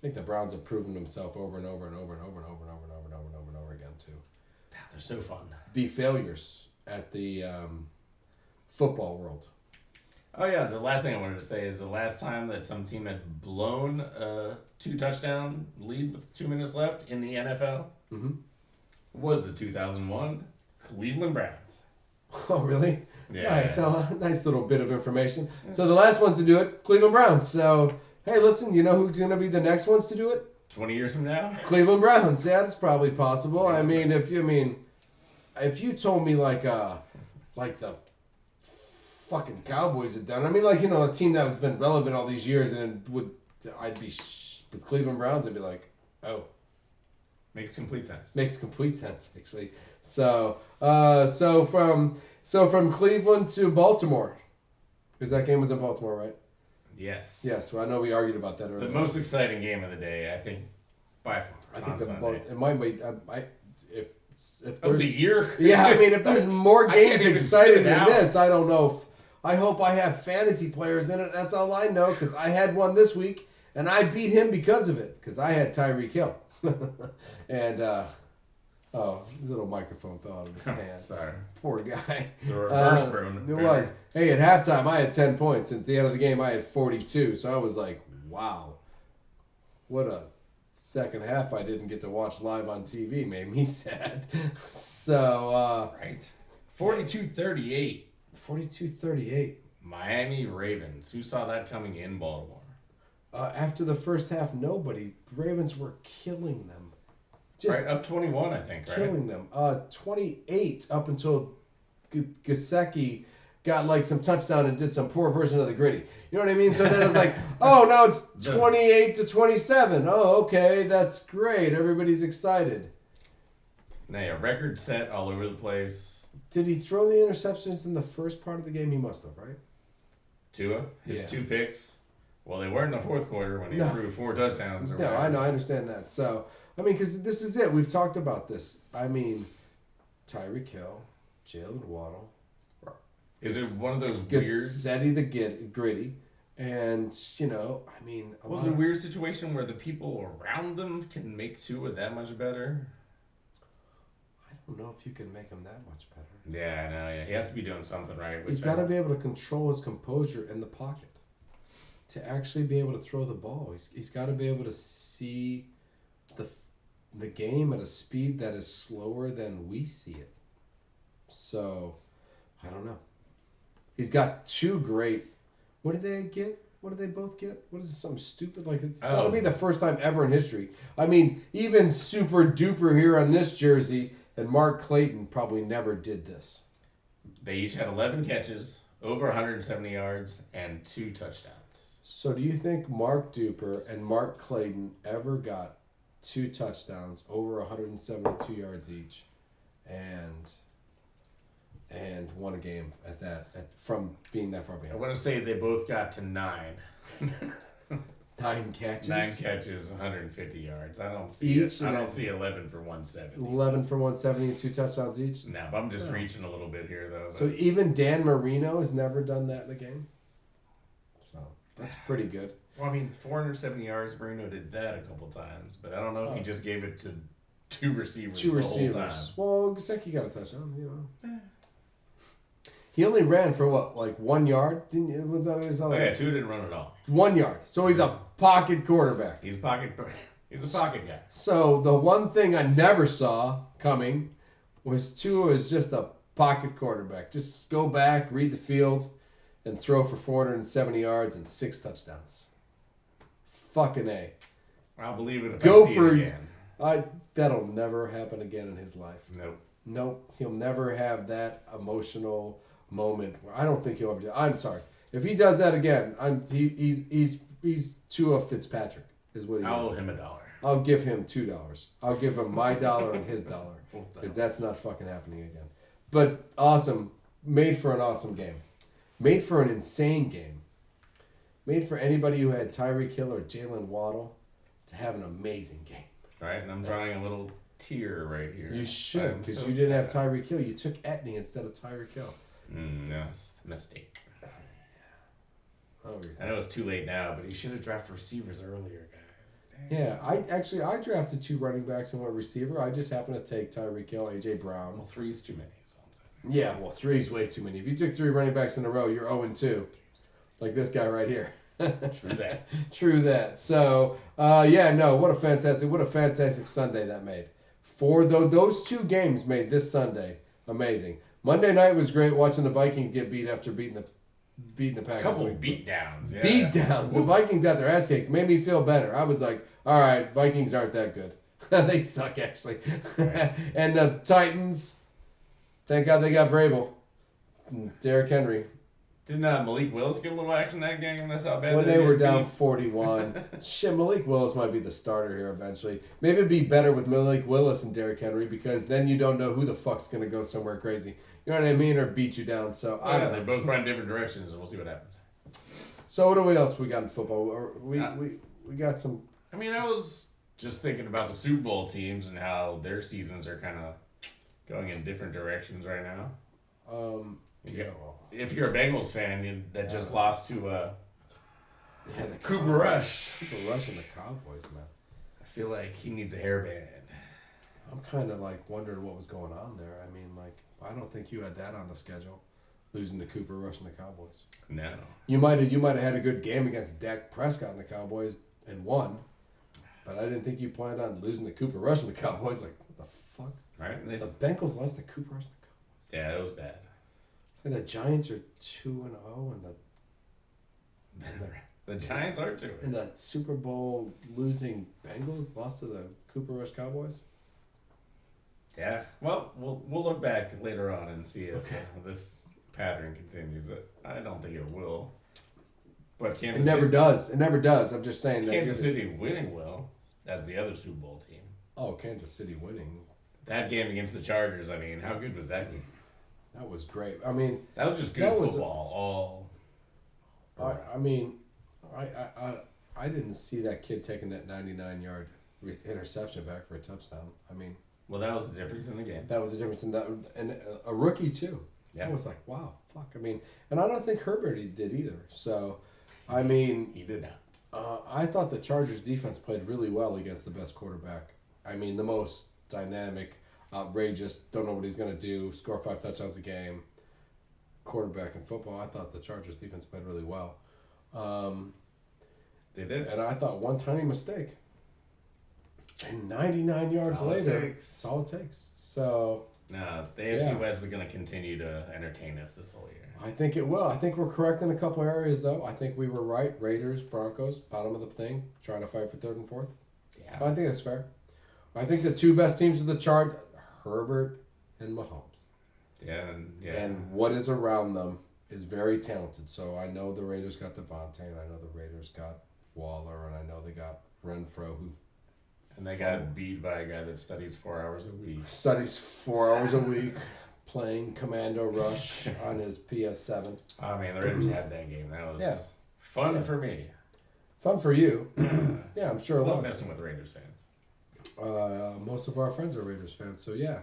think the Browns have proven themselves over and over and over and over and over and over and over and over and over and over again to
They're so fun.
be failures at the football world.
Oh yeah, the last thing I wanted to say is the last time that some team had blown a 2-touchdown lead with 2 minutes left in the NFL was the 2001 Cleveland Browns.
Oh, really?
Yeah.
Nice. So, nice little bit of information. So the last ones to do it, Cleveland Browns. So, hey, listen, you know who's going to be the next ones to do it?
20 years from now?
Cleveland Browns. Yeah, that's probably possible. I mean, if you told me like the fucking Cowboys had done, I mean, like, you know, a team that has been relevant all these years, and I'd be with Cleveland Browns, I'd be like, oh.
Makes complete sense.
Makes complete sense, actually. So from Cleveland to Baltimore, because that game was in Baltimore, right?
Yes.
Yes. Well, I know we argued about that earlier.
The most exciting game of the day, I think, by far.
I think
Sunday.
it might be. If
Of
there's,
the year?
yeah, I mean, if there's more
I can't
games
even
exciting
spit it
than
out.
this, I don't know. I hope I have fantasy players in it. That's all I know, because I had one this week, and I beat him because of it, because I had Tyreek Hill. And, his little microphone fell out of his hand.
Sorry.
Poor guy.
The reverse burn.
It was. Hey, at halftime, I had 10 points. At the end of the game, I had 42. So I was like, wow. What a second half I didn't get to watch live on TV. Made me sad. So,
Right. 42-38.
42-38.
Miami Ravens. Who saw that coming in Baltimore?
After the first half, nobody. Ravens were killing them. Just
Right, up 21, I think, right?
killing them. 28 up until Gesicki got like some touchdown and did some poor version of the gritty. You know what I mean? So then it's like, oh, now it's 28-27. Oh, okay, that's great. Everybody's excited.
Now, yeah, record set all over the place.
Did he throw the interceptions in the first part of the game? He must have, right?
Tua, his
Yeah.
2 picks. Well, they weren't in the fourth quarter when he
No.
threw 4 touchdowns. Or
No,
whatever.
I know, I understand that. So, I mean, because this is it. We've talked about this. I mean, Tyreek Hill, Jalen Waddle.
Is it one of those weird...
Gesicki the gritty. And, you know, I mean...
Was it a weird situation where the people around them can make Tua that much better?
I don't know if you can make him that much better.
Yeah, I know. Yeah, he has to be doing something right.
He's got to be able to control his composure in the pocket to actually be able to throw the ball. He's got to be able to see the game at a speed that is slower than we see it. So, I don't know. He's got 2 great... What did they get? What did they both get? What is it, something stupid? Like, it's got to be the first time ever in history. I mean, even Super Duper here on this jersey and Mark Clayton probably never did this.
They each had 11 catches, over 170 yards, and 2 touchdowns.
So do you think Mark Duper and Mark Clayton ever got 2 touchdowns over 172 yards each and won a game at that from being that far
I
behind?
want to say they both got to 9.
9 catches?
9 catches, 150 yards. I don't see
Each,
it. I
and
don't
then-
see 11 for 170.
11 for 170 and 2 touchdowns each?
No, but I'm just reaching a little bit here, though.
So even Dan Marino has never done that in a game? So that's pretty good.
Well, I mean, 470 yards, Marino did that a couple times, but I don't know if he just gave it to 2 receivers
2
the
receivers.
whole time.
Well, Gesicki got a touchdown, you know. He only ran for what, like 1 yard? Didn't you? Was that what he saw?
Oh, yeah, Tua didn't run at all.
1 yard. So he's a pocket quarterback.
He's a pocket guy.
So the one thing I never saw coming was Tua is just a pocket quarterback. Just go back, read the field, and throw for 470 yards and 6 touchdowns. Fucking A.
I'll believe it if
Go
I see
for-
it again.
That'll never happen again in his life.
Nope.
He'll never have that emotional moment. I don't think he'll ever do. I'm sorry. If he does that again, he's Tua Fitzpatrick is what he
I'll owe
is.
him $1.
I'll give him $2. I'll give him my dollar and his dollar
Both
because
$1.
that's not fucking happening again. But awesome, made for an awesome game, made for an insane game, made for anybody who had Tyreek Hill or Jalen Waddle to have an amazing game.
All right, and I'm drawing a little tear right here.
You should
I'm
because
so
you didn't have
sad.
Tyreek Hill. You took Etney instead of Tyreek Hill.
No, it's a mistake.
Oh,
I know it's too late now, but he should have drafted receivers earlier, guys. Damn.
Yeah, I drafted 2 running backs and 1 receiver. I just happened to take Tyreek Hill, AJ Brown.
Well, 3's too many. So
Yeah, well, 3's way too many. If you took 3 running backs in a row, you're 0-2, like this guy right here.
true that.
True that. So, what a fantastic Sunday that made. Those 2 games made this Sunday amazing. Monday night was great watching the Vikings get beat after beating the Packers.
Couple beatdowns. Yeah.
Beatdowns. The Vikings got their ass kicked. Made me feel better. I was like, all right, Vikings aren't that good. They suck, actually.
Right.
And the Titans, thank God they got Vrabel. Derrick Henry.
Didn't Malik Willis get a little action that game? That's how bad
When
they
they were
beat?
down 41. Shit, Malik Willis might be the starter here eventually. Maybe it'd be better with Malik Willis and Derrick Henry because then you don't know who the fuck's going to go somewhere crazy. You know what I mean? Or beat you down. So, I don't know.
They both run different directions, and we'll see what happens.
So, what else we got in football? We got some...
I mean, I was just thinking about the Super Bowl teams and how their seasons are kind of going in different directions right now. If you're a Bengals fan that just lost to
the
Cooper Rush.
Cooper Rush and the Cowboys, man.
I feel like he needs a hairband.
I'm kind of like wondering what was going on there. I mean, like, I don't think you had that on the schedule, losing to Cooper Rush and the Cowboys.
No.
You might have had a good game against Dak Prescott and the Cowboys and won, but I didn't think you planned on losing to Cooper Rush and the Cowboys. Like, what the fuck?
Right?
The Bengals lost to Cooper Rush and the Cowboys.
Yeah, it was bad.
And the Giants are 2-0, and
The Giants are too.
and the Super Bowl losing Bengals lost to the Cooper Rush Cowboys.
Yeah. Well, we'll look back later on and see if this pattern continues. I don't think it will. But Kansas
It never
City,
does. It never does. I'm just saying that.
Kansas City winning will. That's the other Super Bowl team.
Oh, Kansas City winning.
That game against the Chargers, I mean, how good was that game?
That was great. I mean,
That was just good football.
I mean, I didn't see that kid taking that 99-yard interception back for a touchdown. I mean,
Well, that was the difference in the game.
that was the difference in that, and a rookie too.
Yeah.
I was like, wow, fuck. I mean, and I don't think Herbert did either. So, I mean,
He did not.
I thought the Chargers defense played really well against the best quarterback. I mean, the most dynamic, outrageous, don't know what he's going to do, score 5 touchdowns a game, quarterback in football. I thought the Chargers defense played really well.
They did.
And I thought one tiny mistake. And 99 yards later, that's all it takes. So,
No, the AFC West is going to continue to entertain us this whole year.
I think it will. I think we're correct in a couple areas, though. I think we were right. Raiders, Broncos, bottom of the thing, trying to fight for 3rd and 4th.
Yeah.
I think that's fair. I think the 2 best teams of the chart, Herbert and Mahomes.
Yeah.
And what is around them is very talented. So I know the Raiders got Devontae, and I know the Raiders got Waller, and I know they got Renfro, who
And they got beat by a guy that studies 4 hours a week.
studies 4 hours a week, playing Commando Rush on his PS7.
Oh, man, the Raiders had that game. That was fun for me.
Fun for you. Yeah, I'm sure
I
it
love
was.
messing with Raiders fans.
Most of our friends are Raiders fans, so yeah.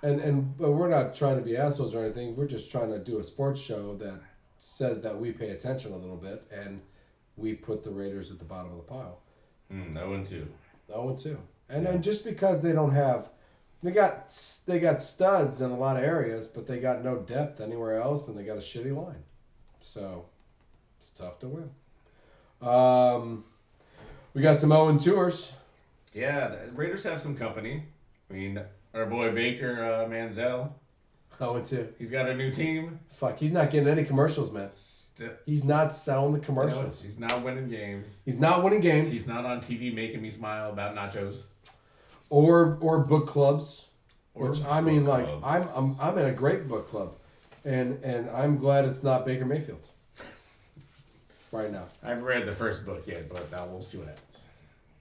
But we're not trying to be assholes or anything. We're just trying to do a sports show that says that we pay attention a little bit, and we put the Raiders at the bottom of the pile.
0-2.
0-2. And then just because they don't have, they got studs in a lot of areas, but they got no depth anywhere else, and they got a shitty line. So it's tough to win. We got some 0-2ers.
Yeah, the Raiders have some company. I mean, our boy Baker Manziel,
0-2.
he's got a new team.
Fuck, he's not getting any commercials, man. He's not selling the commercials.
He's not winning games.
He's not winning games.
He's not on TV making me smile about nachos.
Or book clubs.
Or
Which I mean,
book
like
clubs.
I'm in a great book club, and I'm glad it's not Baker Mayfield's. Right now,
I haven't read the first book yet, but we'll see what happens.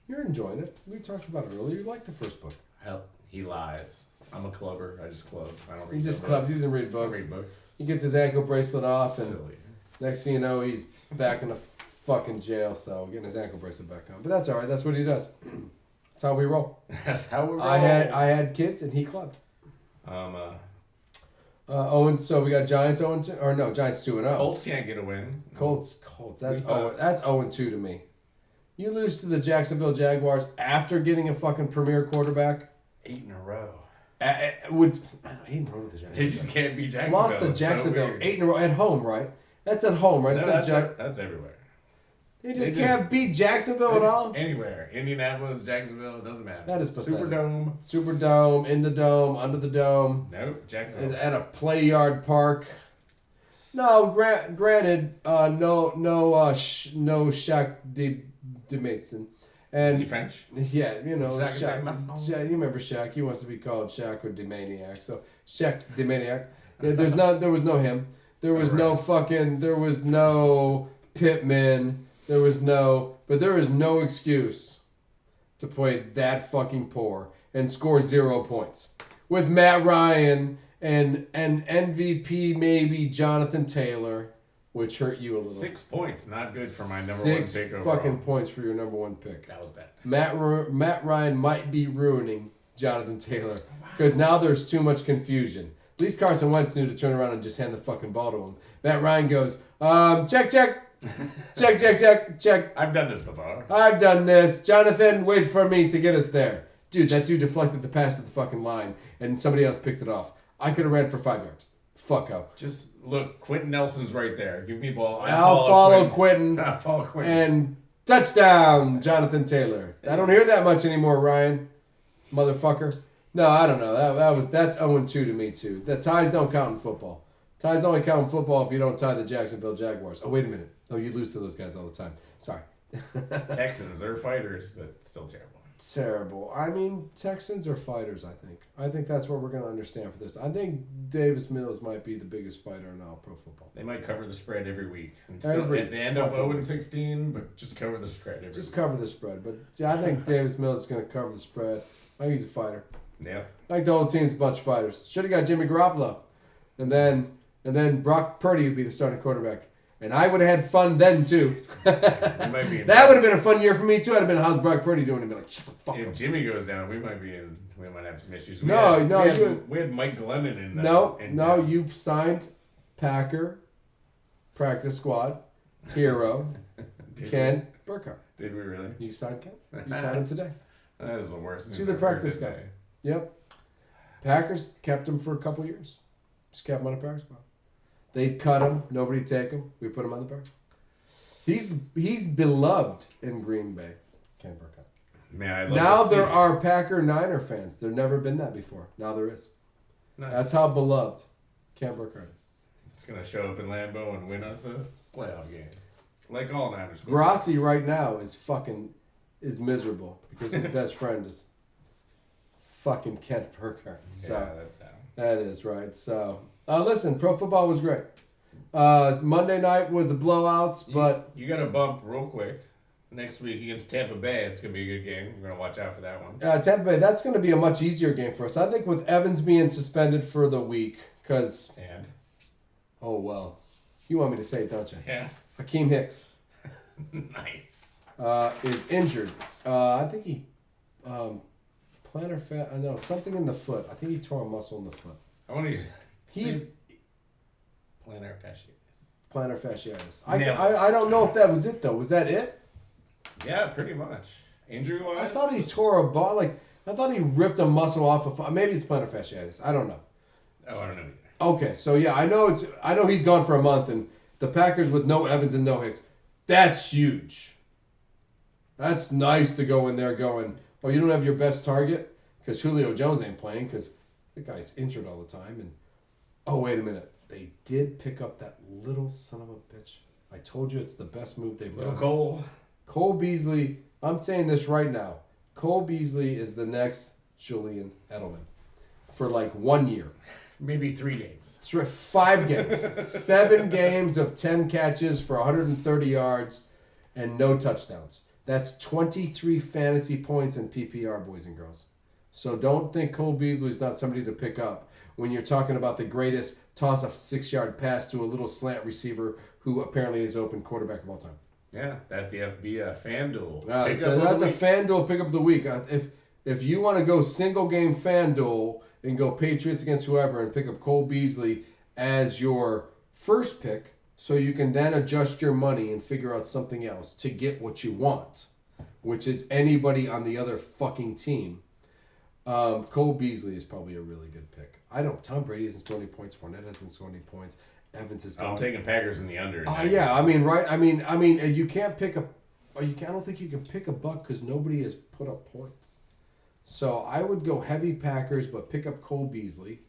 you're enjoying it. We talked about it earlier. You like the first book.
Hell, he lies. I'm a clubber. I just club. I don't read
He just
no
clubs.
books.
He doesn't read
I don't
books.
read books.
He gets his ankle bracelet off, and
Silly.
next thing you know, he's back in the fucking jail cell, getting his ankle bracelet back on. But that's all right. That's what he does. That's how we roll.
That's how we roll.
I had kids, and he clubbed. So we got Giants 0-2, or no, Giants 2-0.
Colts can't get a win.
Colts. That's
We thought-
0-2 to me. You lose to the Jacksonville Jaguars after getting a fucking premier quarterback.
8 in a row.
I don't know, 8 in a row with the Jacksonville.
They just can't beat Jacksonville.
Lost to
It's so
Jacksonville
weird.
8 in a row at home, right? That's at home, right?
No,
It's at
that's everywhere.
They just can't beat Jacksonville at all?
Anywhere. Indianapolis, Jacksonville, it doesn't matter.
That is pathetic.
Superdome.
Superdome, in the dome, under the dome.
Nope, Jacksonville.
At a play yard park. No, granted, no Shaq de Mason.
Is he French?
Yeah, you know,
Shaq.
Shaq, you remember Shaq. He wants to be called Shaq or Demaniac. So, Shaq Demaniac. Yeah, there was no him. There was there was no Pittman. But there is no excuse to play that fucking poor and score 0 points. With Matt Ryan and MVP maybe Jonathan Taylor, which hurt you a little.
6 points, not good for my number 1 pick
6
overall.
fucking points for your number 1 pick.
That was bad.
Matt Ryan might be ruining Jonathan Taylor because now there's too much confusion. At least Carson Wentz knew to turn around and just hand the fucking ball to him. Matt Ryan goes, check. check.
I've done this before.
I've done this. Jonathan, wait for me to get us there. Dude, that dude deflected the pass at the fucking line, and somebody else picked it off. I could have ran for 5 yards. Fuck out.
Just look, Quentin Nelson's right there. Give me the ball.
I'll follow Quentin.
I'll follow Quentin.
And touchdown, Jonathan Taylor. I don't hear that much anymore, Ryan. Motherfucker. No, I don't know. That's 0-2 to me, too. The ties don't count in football. Ties only count in football if you don't tie the Jacksonville Jaguars. Oh, wait a minute. Oh, you lose to those guys all the time. Sorry.
Texans, they're fighters, but still terrible.
Terrible. I mean, Texans are fighters, I think. I think that's what we're going to understand for this. I think Davis Mills might be the biggest fighter in all pro football.
They might cover the spread every week. And still, they end up 0-16, but just cover the spread every week.
Cover the spread. But yeah, I think Davis Mills is going to cover the spread. I think he's a fighter.
Yeah.
I think the whole team's a bunch of fighters. Should have got Jimmy Garoppolo. And then Brock Purdy would be the starting quarterback. And I would have had fun then, too. That would have been a fun year for me, too. I'd have been, how's Brock Purdy doing? I'd be like, shut the fuck up.
If Jimmy goes down, we might have some issues. We
had
Mike Glennon in
you signed Packer, practice squad, hero, Ken Burkhardt.
Did we really?
You signed Ken. You signed him today.
That is the worst news
to the
I've
practice
heard
guy.
today.
Yep. Packers kept him for a couple years. Just kept him on the practice squad. They'd cut him. Nobody'd take him. We put him on the practice. He's beloved in Green Bay. Ken Burkhardt.
Man,
now there are Packer Niner fans. There's never been that before. Now there is. Nice. That's how beloved Ken Burkhardt is.
It's gonna show up in Lambeau and win us a playoff game, like all Niners.
Grossi right now is miserable because his best friend is fucking Ken Burkhardt. So
yeah, that's how.
That is right. So listen, pro football was great. Monday night was a blowout, but
you got to bump real quick. Next week against Tampa Bay, it's going to be a good game. We're going to watch out for that one.
Tampa Bay, that's going to be a much easier game for us. I think with Evans being suspended for the week, because...
And?
Oh, well. You want me to say it, don't you?
Yeah.
Hakeem Hicks.
Nice.
Is injured. I think he... something in the foot. I think he tore a muscle in the foot.
I want to...
He's...
Plantar fasciitis.
Plantar fasciitis. I don't know if that was it, though. Was that it?
Yeah, pretty much. Injury-wise?
I thought he tore a ball. I thought he ripped a muscle off of... Maybe it's plantar fasciitis. I don't know.
Oh, I don't know either.
Okay, so yeah, I know he's gone for a month, and the Packers with no Evans and no Hicks. That's huge. That's nice to go in there going, oh, you don't have your best target? Because Julio Jones ain't playing because the guy's injured all the time. And oh, wait a minute. They did pick up that little son of a bitch. I told you it's the best move they've done. Cole Beasley, I'm saying this right now. Cole Beasley is the next Julian Edelman for like 1 year.
Maybe 3 games.
5 games. 7 games of 10 catches for 130 yards and no touchdowns. That's 23 fantasy points in PPR, boys and girls. So don't think Cole Beasley's not somebody to pick up when you're talking about the greatest toss a 6-yard pass to a little slant receiver who apparently is open quarterback of all time.
Yeah, that's the FanDuel.
That's a FanDuel pick up of the week. If you want to go single game FanDuel and go Patriots against whoever and pick up Cole Beasley as your first pick so you can then adjust your money and figure out something else to get what you want. which is anybody on the other fucking team, Cole Beasley is probably a really good pick. Tom Brady isn't scoring any points. Fournette hasn't scored any points. Evans is going.
I'm taking Packers in the under.
Yeah, I mean, right? I mean, you can't pick a. I don't think you can pick a buck because nobody has put up points. So I would go heavy Packers, but pick up Cole Beasley,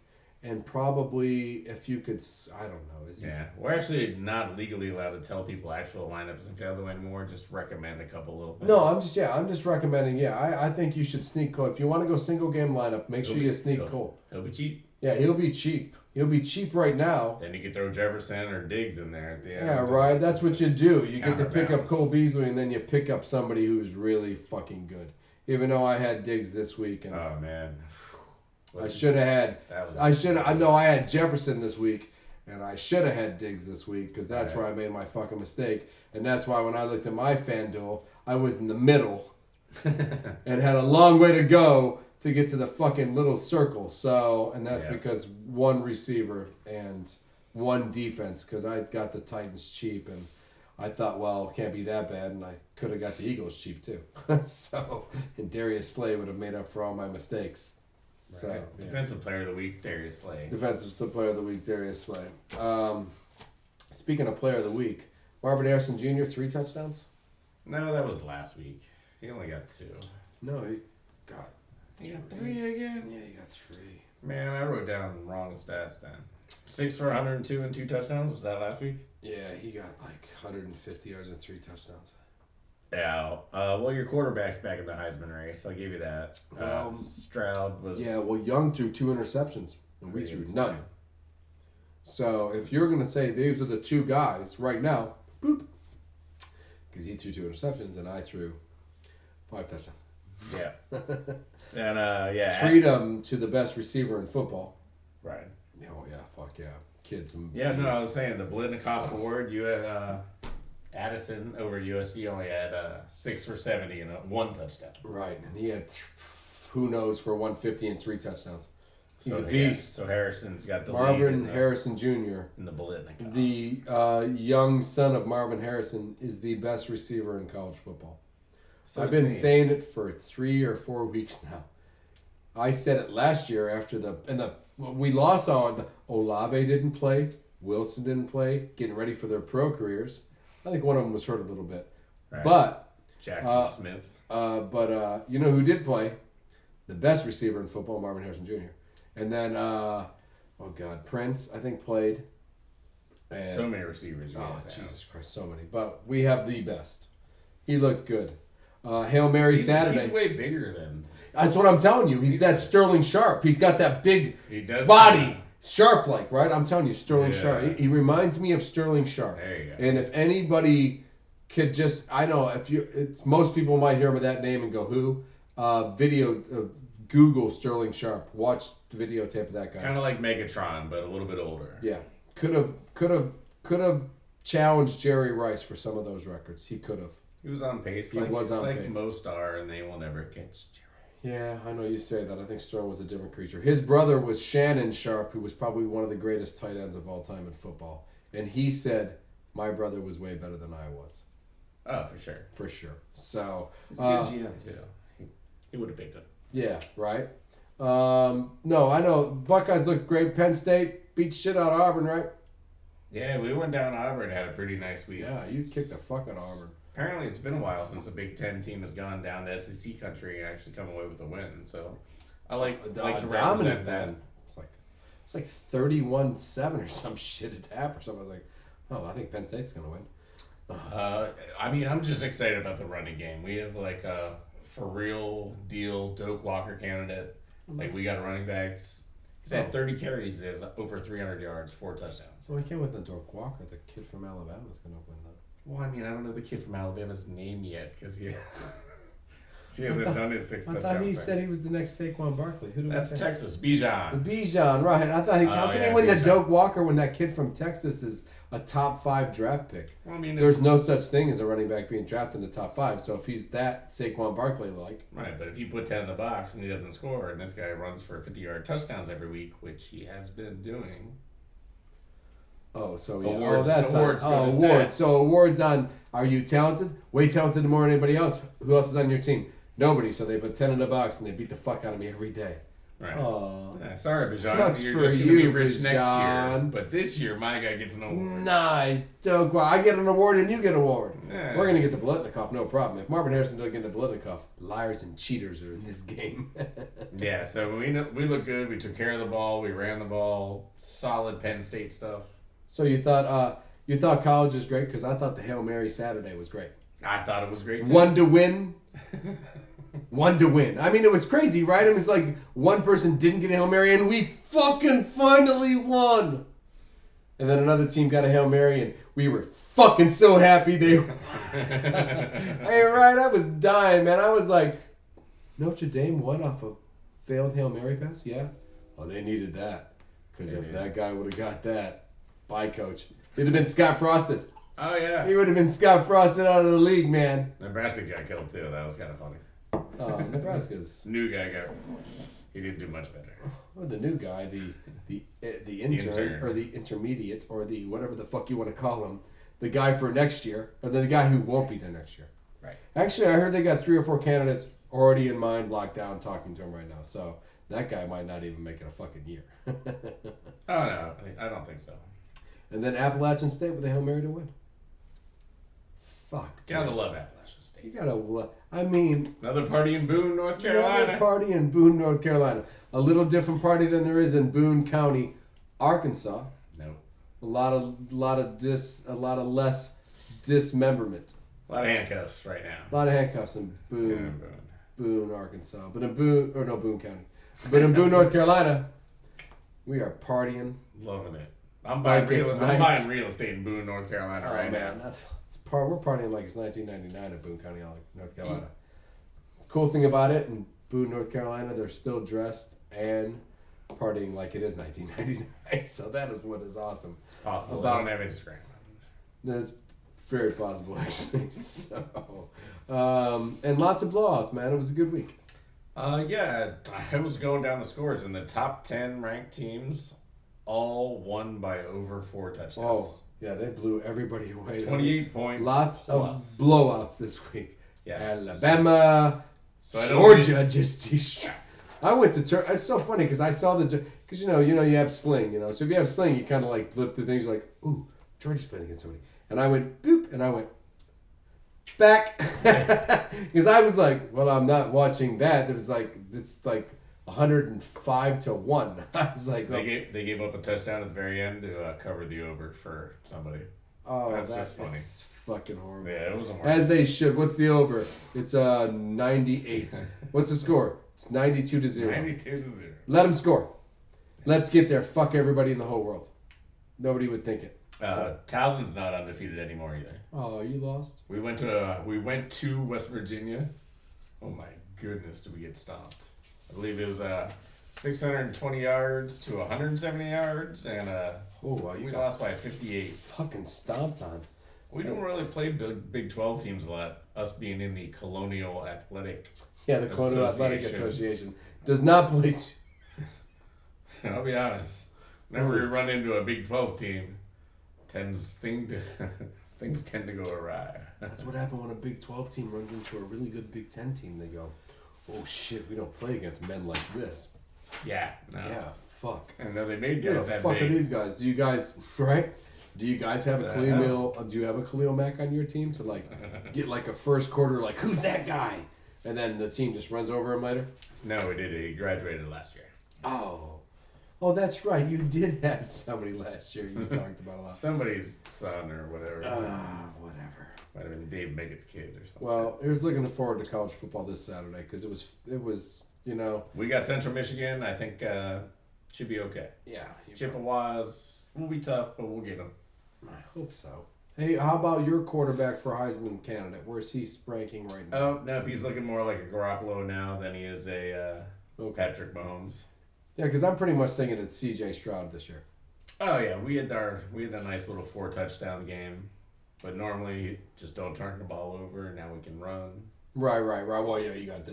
and probably if you could, I don't know.
We're actually not legally allowed to tell people actual lineups and fail anymore. Just recommend a couple little things.
No, I'm just recommending. Yeah, I think you should sneak Cole. If you want to go single game lineup, make sure you sneak Cole.
He'll be cheap.
Yeah, he'll be cheap. He'll be cheap right now.
Then you could throw Jefferson or Diggs in there at the end.
Yeah, right. That's what you do. You get to pick up Cole Beasley, and then you pick up somebody who's really fucking good. Even though I had Diggs this week, and
oh man,
I should have had. I know I had Jefferson this week, and I should have had Diggs this week because that's where I made my fucking mistake, and that's why when I looked at my FanDuel, I was in the middle, and had a long way to go to get to the fucking little circle. So, and that's because one receiver and one defense, because I got the Titans cheap, and I thought, well, it can't be that bad, and I could have got the Eagles cheap too. So, and Darius Slay would have made up for all my mistakes. So,
right. Defensive Player of the Week, Darius Slay.
Defensive Player of the Week, Darius Slay. Speaking of Player of the Week, Marvin Harrison Jr., 3 touchdowns?
No, that was last week. He only got 2.
No, he got
3. He got 3 again?
Yeah, he got 3.
Man, I wrote down wrong stats then. 6 for 102 and 2 touchdowns. Was that last week?
Yeah, he got like 150 yards and 3 touchdowns.
Yeah. Well, your quarterback's back in the Heisman race. I'll give you that. Stroud was.
Yeah, well, Young threw 2 interceptions, and we threw none. So if you're going to say these are the 2 guys right now, boop, because he threw 2 interceptions and I threw 5 touchdowns.
Yeah. And
freedom to the best receiver in football.
Right.
Oh yeah, fuck yeah, kids.
Yeah, no, I was saying the Blitnikoff Award. You had Addison over USC only had 6 for 70 and 1 touchdown.
Right, and he had who knows for 150 and 3 touchdowns. He's a beast.
Yeah. So Harrison's got the
Marvin Harrison Jr.
in the Blitnikoff.
The young son of Marvin Harrison is the best receiver in college football. So I've been saying it for 3 or 4 weeks now. I said it last year after we lost on Olave didn't play, Wilson didn't play, getting ready for their pro careers. I think one of them was hurt a little bit, right. But
Jackson Smith.
But you know who did play? The best receiver in football, Marvin Harrison Jr. And then Prince I think played.
And, so many receivers.
Jesus Christ, so many. But we have the best. He looked good. Hail Mary Saturday.
He's way bigger than.
That's what I'm telling you. He's that Sterling Sharp. He's got that big body. Sharp-like, right? I'm telling you, Sterling Sharp. He reminds me of Sterling Sharp.
There you go.
And if anybody could just, I know, most people might hear that name and go, who? Google Sterling Sharp. Watch the videotape of that guy.
Kind of like Megatron, but a little bit older.
Yeah. Could have challenged Jerry Rice for some of those records. He could have.
He was on pace.
He was on pace.
Like most are, and they will never catch Jerry.
Yeah, I know you say that. I think Sterling was a different creature. His brother was Shannon Sharp, who was probably one of the greatest tight ends of all time in football. And he said, my brother was way better than I was.
Oh, for sure.
For sure. So
he's a good GM, too. He would have picked him.
Yeah, right? No, I know. Buckeyes look great. Penn State beat shit out of Auburn, right?
Yeah, we went down to Auburn and had a pretty nice week.
Yeah, you kicked the fuck out of Auburn.
Apparently, it's been a while since a Big Ten team has gone down to SEC country and actually come away with a win. So, I like to represent that.
It's like 31-7 or some shit at half or something. I was like, oh, I think Penn State's gonna win.
I mean, I'm just excited about the running game. We have like a for real deal Doak Walker candidate. Like we got running backs. He's had 30 carries, has over 300 yards, 4 touchdowns.
Well, he came with the Doak Walker. The kid from Alabama is gonna win that.
Well, I mean, I don't know the kid from Alabama's name yet because he hasn't done his 6 touchdowns.
I thought he said he was the next Saquon Barkley.
That's Texas, Bijan.
Bijan, right. I thought how can he win the Doak Walker when that kid from Texas is a top 5 draft pick?
Well, I mean,
there's no such thing as a running back being drafted in the top 5. So if he's that Saquon Barkley-like.
Right, but if you put 10 in the box and he doesn't score and this guy runs for 50-yard touchdowns every week, which he has been doing.
Oh, so yeah.
Awards,
that's
awards
on.
go
Oh,
to
awards.
stats.
So awards on. Are you talented? Way talented more than anybody else. Who else is on your team? Nobody. So they put 10 in a box and they beat the fuck out of me every day.
Right.
Oh,
Yeah, sorry, Bijan.
sucks
You're
for
just going to be
you,
rich next year.
Bijan.
But this year, my guy gets an award.
nice. Dope. Well, I get an award and you get an award.
Yeah.
We're gonna get the Biletnikoff, no problem. If Marvin Harrison doesn't get the Biletnikoff, liars and cheaters are in this game.
Yeah, so we look good. We took care of the ball. We ran the ball. Solid Penn State stuff.
So you thought college was great because I thought the Hail Mary Saturday was great.
I thought it was great, too.
One to win. One to win. I mean, it was crazy, right? It was like one person didn't get a Hail Mary and we fucking finally won. And then another team got a Hail Mary and we were fucking so happy they won. Hey, right? I was dying, man. I was like, Notre Dame won off a failed Hail Mary pass? Yeah. Well, they needed that. Because if that guy would have got that, bye, coach. It'd have been Scott Frosted.
Oh, yeah.
He would have been Scott Frosted out of the league, man.
Nebraska got killed, too. That was kind of funny.
Nebraska's...
New guy he didn't do much better.
Well, the new guy, the intern, or the intermediate, or the whatever the fuck you want to call him, the guy for next year, or the guy who won't be there next year.
Right.
Actually, I heard they got 3 or 4 candidates already in mind, locked down, talking to him right now. So that guy might not even make it a fucking year.
Oh, no. I don't think so.
And then Appalachian State with a Hail Mary to win. Fuck.
Gotta love Appalachian State.
You gotta. I mean,
Another party in Boone, North Carolina.
another party in Boone, North Carolina. A little different party than there is in Boone County, Arkansas.
No.
A lot less dismemberment.
A lot of handcuffs right now.
A lot of handcuffs in
Yeah,
Boone,
Boone.
Boone, Arkansas. But in Boone County. But in Boone, North Carolina, we are partying.
Loving it. I'm buying
Nights.
real estate in Boone, North Carolina
Oh
right
man,
now.
we're partying like it's 1999 in Boone County, North Carolina. Cool thing about it, in Boone, North Carolina, they're still dressed and partying like it is 1999. So that is what is awesome.
It's possible.
About-
I don't have Instagram.
That's very possible, actually. So, and lots of blowouts, man. It was a good week.
Yeah, I was going down the scores, and the top 10 ranked teams all won by over 4 touchdowns.
Oh, yeah, they blew everybody away.
28 points.
Lots
plus.
of blowouts this week.
Yeah.
Alabama,
So I don't
Georgia just. I went to church. It's so funny because I saw because you have Sling, So if you have Sling, you kind of like flip through things. You're like, ooh, Georgia's playing against somebody, and I went boop, and I went back because I was like, well, I'm not watching that. It's like 105 to 1. I was like,
They gave up a touchdown at the very end to cover the over for somebody.
oh,
That's just funny.
That's fucking horrible.
Yeah, it wasn't
As they should. What's the over? It's 98. What's the score? It's 92 to 0.
92 to 0.
Let them score. Let's get there. Fuck everybody in the whole world. Nobody would think it.
Towson's not undefeated anymore either.
Oh, you lost?
We went to West Virginia. Oh my goodness, did we get stomped? I believe it was 620 yards to 170 yards, and we lost by 58.
Fucking stomped on.
We don't really play Big 12 teams a lot, us being in the Colonial Athletic.
Yeah, the Colonial Athletic Association does not play.
I'll be honest. Whenever we run into a Big 12 team, things tend to go awry.
That's what happened when a Big 12 team runs into a really good Big 10 team. They go, oh shit, we don't play against men like this.
Yeah. No.
Yeah, fuck.
And no, they made
Who
guys
the
that
fuck
big.
are these guys? Do you guys, right? Do you guys have a Khalil? Do you have a Khalil Mack on your team to like get like a first quarter like who's that guy, and then the team just runs over him later?
No, we did. He graduated last year.
Oh, that's right. You did have somebody last year you talked about a lot.
Somebody's son or whatever.
Whatever.
Might have been Dave Meggett's kid or something.
Well, here's looking forward to college football this Saturday because it was
we got Central Michigan. I think should be okay.
Yeah.
Chippewas will be tough, but we'll get them.
I hope so. Hey, how about your quarterback for Heisman candidate? Where's he ranking right now?
Oh no, he's looking more like a Garoppolo now than he is a Patrick Mahomes.
Yeah, because I'm pretty much thinking it's C.J. Stroud this year.
Oh yeah, we had a nice little 4 touchdown game, but normally just don't turn the ball over. Now we can run.
Right. Well, yeah, you got the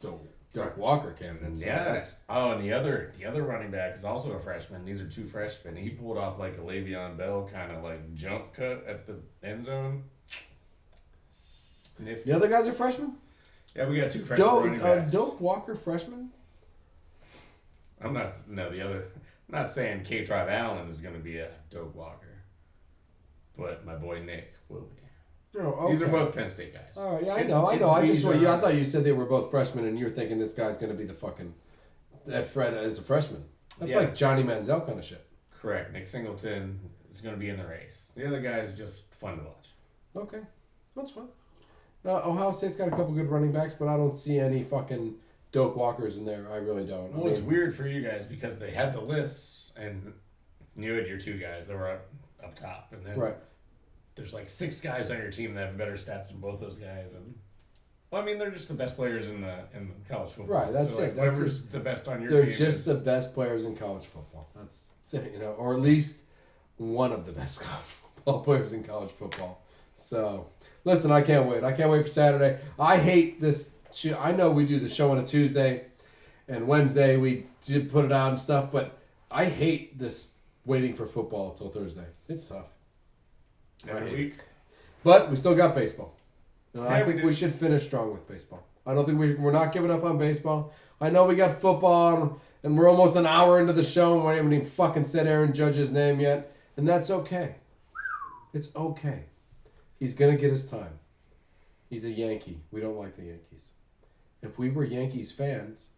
dope Doug Walker candidate. So
Yeah. Oh, and the other running back is also a freshman. These are two freshmen. He pulled off like a Le'Veon Bell kind of like jump cut at the end zone. Sniffy.
The other guys are freshmen?
Yeah, we got two freshman running backs.
Doug Walker freshman?
I'm not saying K-Tribe Allen is going to be a Doak Walker, but my boy Nick will be.
Oh, okay.
These are both Penn State guys.
Oh, yeah, I know. I thought you said they were both freshmen, and you were thinking this guy's going to be the fucking Fred as a freshman. That's like Johnny Manziel kind of shit.
Correct. Nick Singleton is going to be in the race. The other guy is just fun to watch.
Okay, that's fine. Ohio State's got a couple good running backs, but I don't see any fucking Doak Walkers in there. I really don't.
Well, it's weird for you guys because they had the lists, and you had your two guys that were up top, and then there's like 6 guys on your team that have better stats than both those guys, and they're just the best players in the college football.
Right, that's it.
Whoever's the best on your team.
They're just the best players in college football. That's it, or at least one of the best college football players in college football. So, listen, I can't wait. I can't wait for Saturday. I hate this. I know we do the show on a Tuesday, and Wednesday we did put it out and stuff, but I hate this waiting for football until Thursday. It's tough.
Every week.
But we still got baseball. I think we should finish strong with baseball. I don't think we're not giving up on baseball. I know we got football, and we're almost an hour into the show, and we haven't even fucking said Aaron Judge's name yet, and that's okay. It's okay. He's going to get his time. He's a Yankee. We don't like the Yankees. If we were Yankees fans,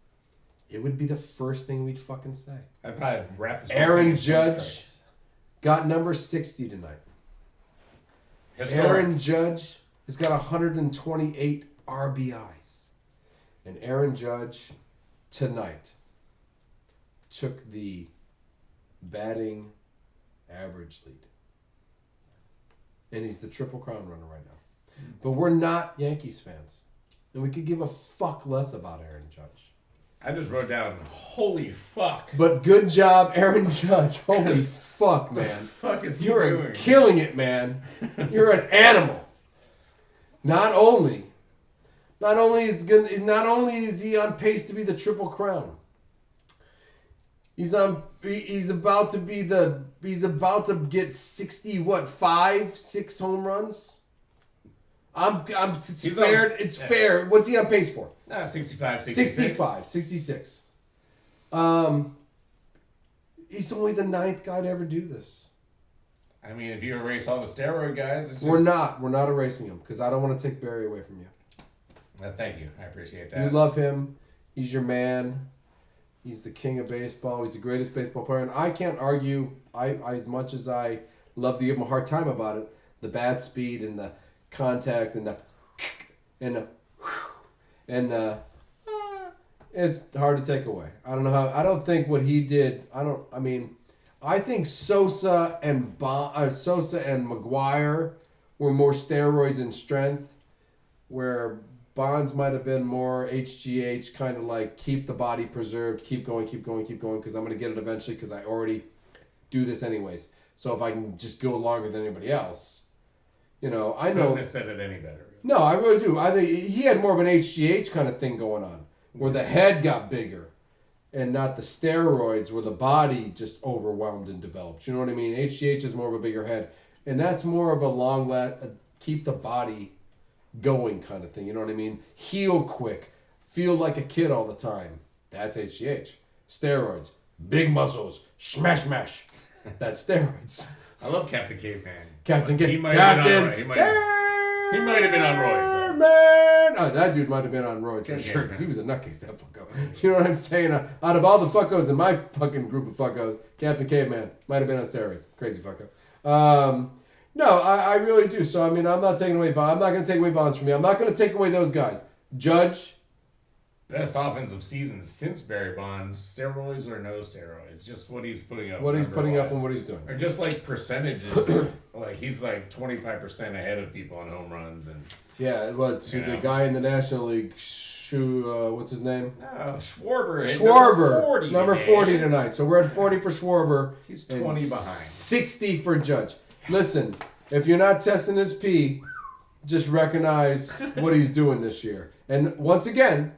it would be the first thing we'd fucking say.
I'd probably wrap this
Aaron Judge got number 60 tonight.
Historic.
Aaron Judge has got 128 RBIs. And Aaron Judge tonight took the batting average lead. And he's the Triple Crown runner right now. But we're not Yankees fans. And we could give a fuck less about Aaron Judge.
I just wrote down, holy fuck.
But good job, Aaron Judge. Holy fuck, man.
What the fuck is he
You're
doing?
killing it, man. You're an animal. Not only is he on pace to be the Triple Crown. He's about to get 6 home runs. It's fair. What's he on pace for?
65, 66.
66. He's only the 9th guy to ever do this.
I mean, if you erase all the steroid guys, it's just...
We're not erasing him because I don't want to take Barry away from you.
Thank you. I appreciate that.
You love him. He's your man. He's the king of baseball. He's the greatest baseball player. And I can't argue, as much as I love to give him a hard time about it, the bat speed and the contact and it's hard to take away. I don't know how. I don't think what he did. I think Sosa and McGuire were more steroids in strength, where Bonds might have been more HGH, kind of like keep the body preserved, keep going, because I'm going to get it eventually because I already do this anyways. So if I can just go longer than anybody else, I know.
Couldn't have said it any better.
No, I really do. I think he had more of an HGH kind of thing going on, where the head got bigger, and not the steroids, where the body just overwhelmed and developed. You know what I mean? HGH is more of a bigger head, and that's more of a keep the body going kind of thing. You know what I mean? Heal quick, feel like a kid all the time. That's HGH. Steroids, big muscles, smash. That's steroids.
I love Captain Caveman.
Captain
He might have been on roids, though.
Man! Oh, that dude might have been on roids for sure, because he was a nutcase, that fucko. You know what I'm saying? Out of all the fuckos in my fucking group of fuckos, Captain Caveman might have been on steroids. Crazy fucko. No, I really do. So, I'm not taking away Bonds. I'm not going to take away Bonds from you. I'm not going to take away those guys. Judge.
Best offensive season since Barry Bonds. Steroids or no steroids? Just what he's putting up.
What he's putting up and what he's doing.
Or just like percentages. Like he's like 25% ahead of people on home runs. And
yeah, the guy in the National League, what's his name?
Schwarber.
Number 40 tonight. So we're at 40 for Schwarber.
He's 20 behind.
60 for Judge. Listen, if you're not testing his pee, just recognize what he's doing this year. And once again,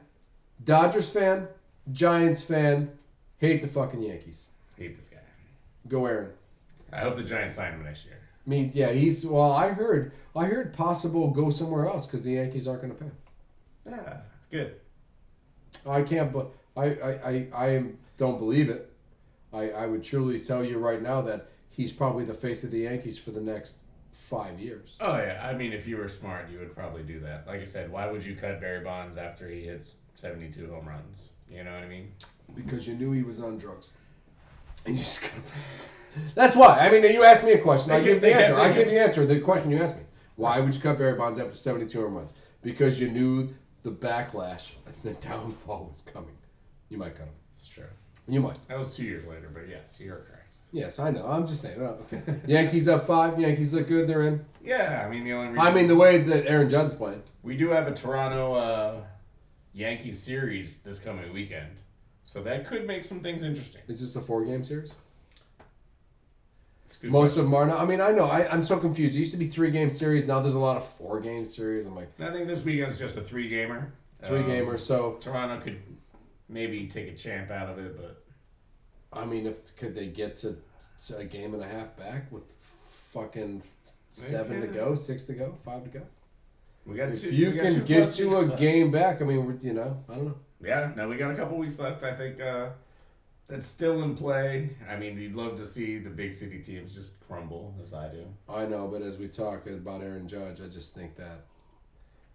Dodgers fan, Giants fan, hate the fucking Yankees.
Hate this guy.
Go Aaron.
I hope the Giants sign him next year.
I heard possible go somewhere else because the Yankees aren't going to pay him.
Yeah, it's good.
I can't, but don't believe it. I would truly tell you right now that he's probably the face of the Yankees for the next 5 years.
Oh yeah, I mean, if you were smart, you would probably do that. Like I said, why would you cut Barry Bonds after he hits 72 home runs? You know what I mean?
Because you knew he was on drugs. And you just gotta... That's why. I mean, you asked me a question. I give the answer. I give the answer. The question you asked me. Why would you cut Barry Bonds after 72 home runs? Because you knew the backlash, the downfall was coming. You might cut him.
It's true.
You might.
That was 2 years later, but yes, you're correct.
Yes, I know. I'm just saying. Oh, okay. Yankees up 5. Yankees look good. They're in.
Yeah, I mean, the only reason...
The way that Aaron Judge's playing.
We do have a Toronto Yankees series this coming weekend. So that could make some things interesting.
Is this a 4-game series?
Most
of them are now. I mean, I know. I'm so confused. It used to be 3-game series. Now there's a lot of 4-game series. I'm like...
I think this weekend's just a 3-gamer.
3-gamer, so...
Toronto could maybe take a champ out of it, but...
I mean, could they get to a game and a half back with fucking 7 to go, 6 to go, 5 to go? If you can get to a game back, I mean, I don't know.
Yeah, no, we got a couple weeks left. I think that's still in play. I mean, we'd love to see the big city teams just crumble, as I do.
I know, but as we talk about Aaron Judge, I just think that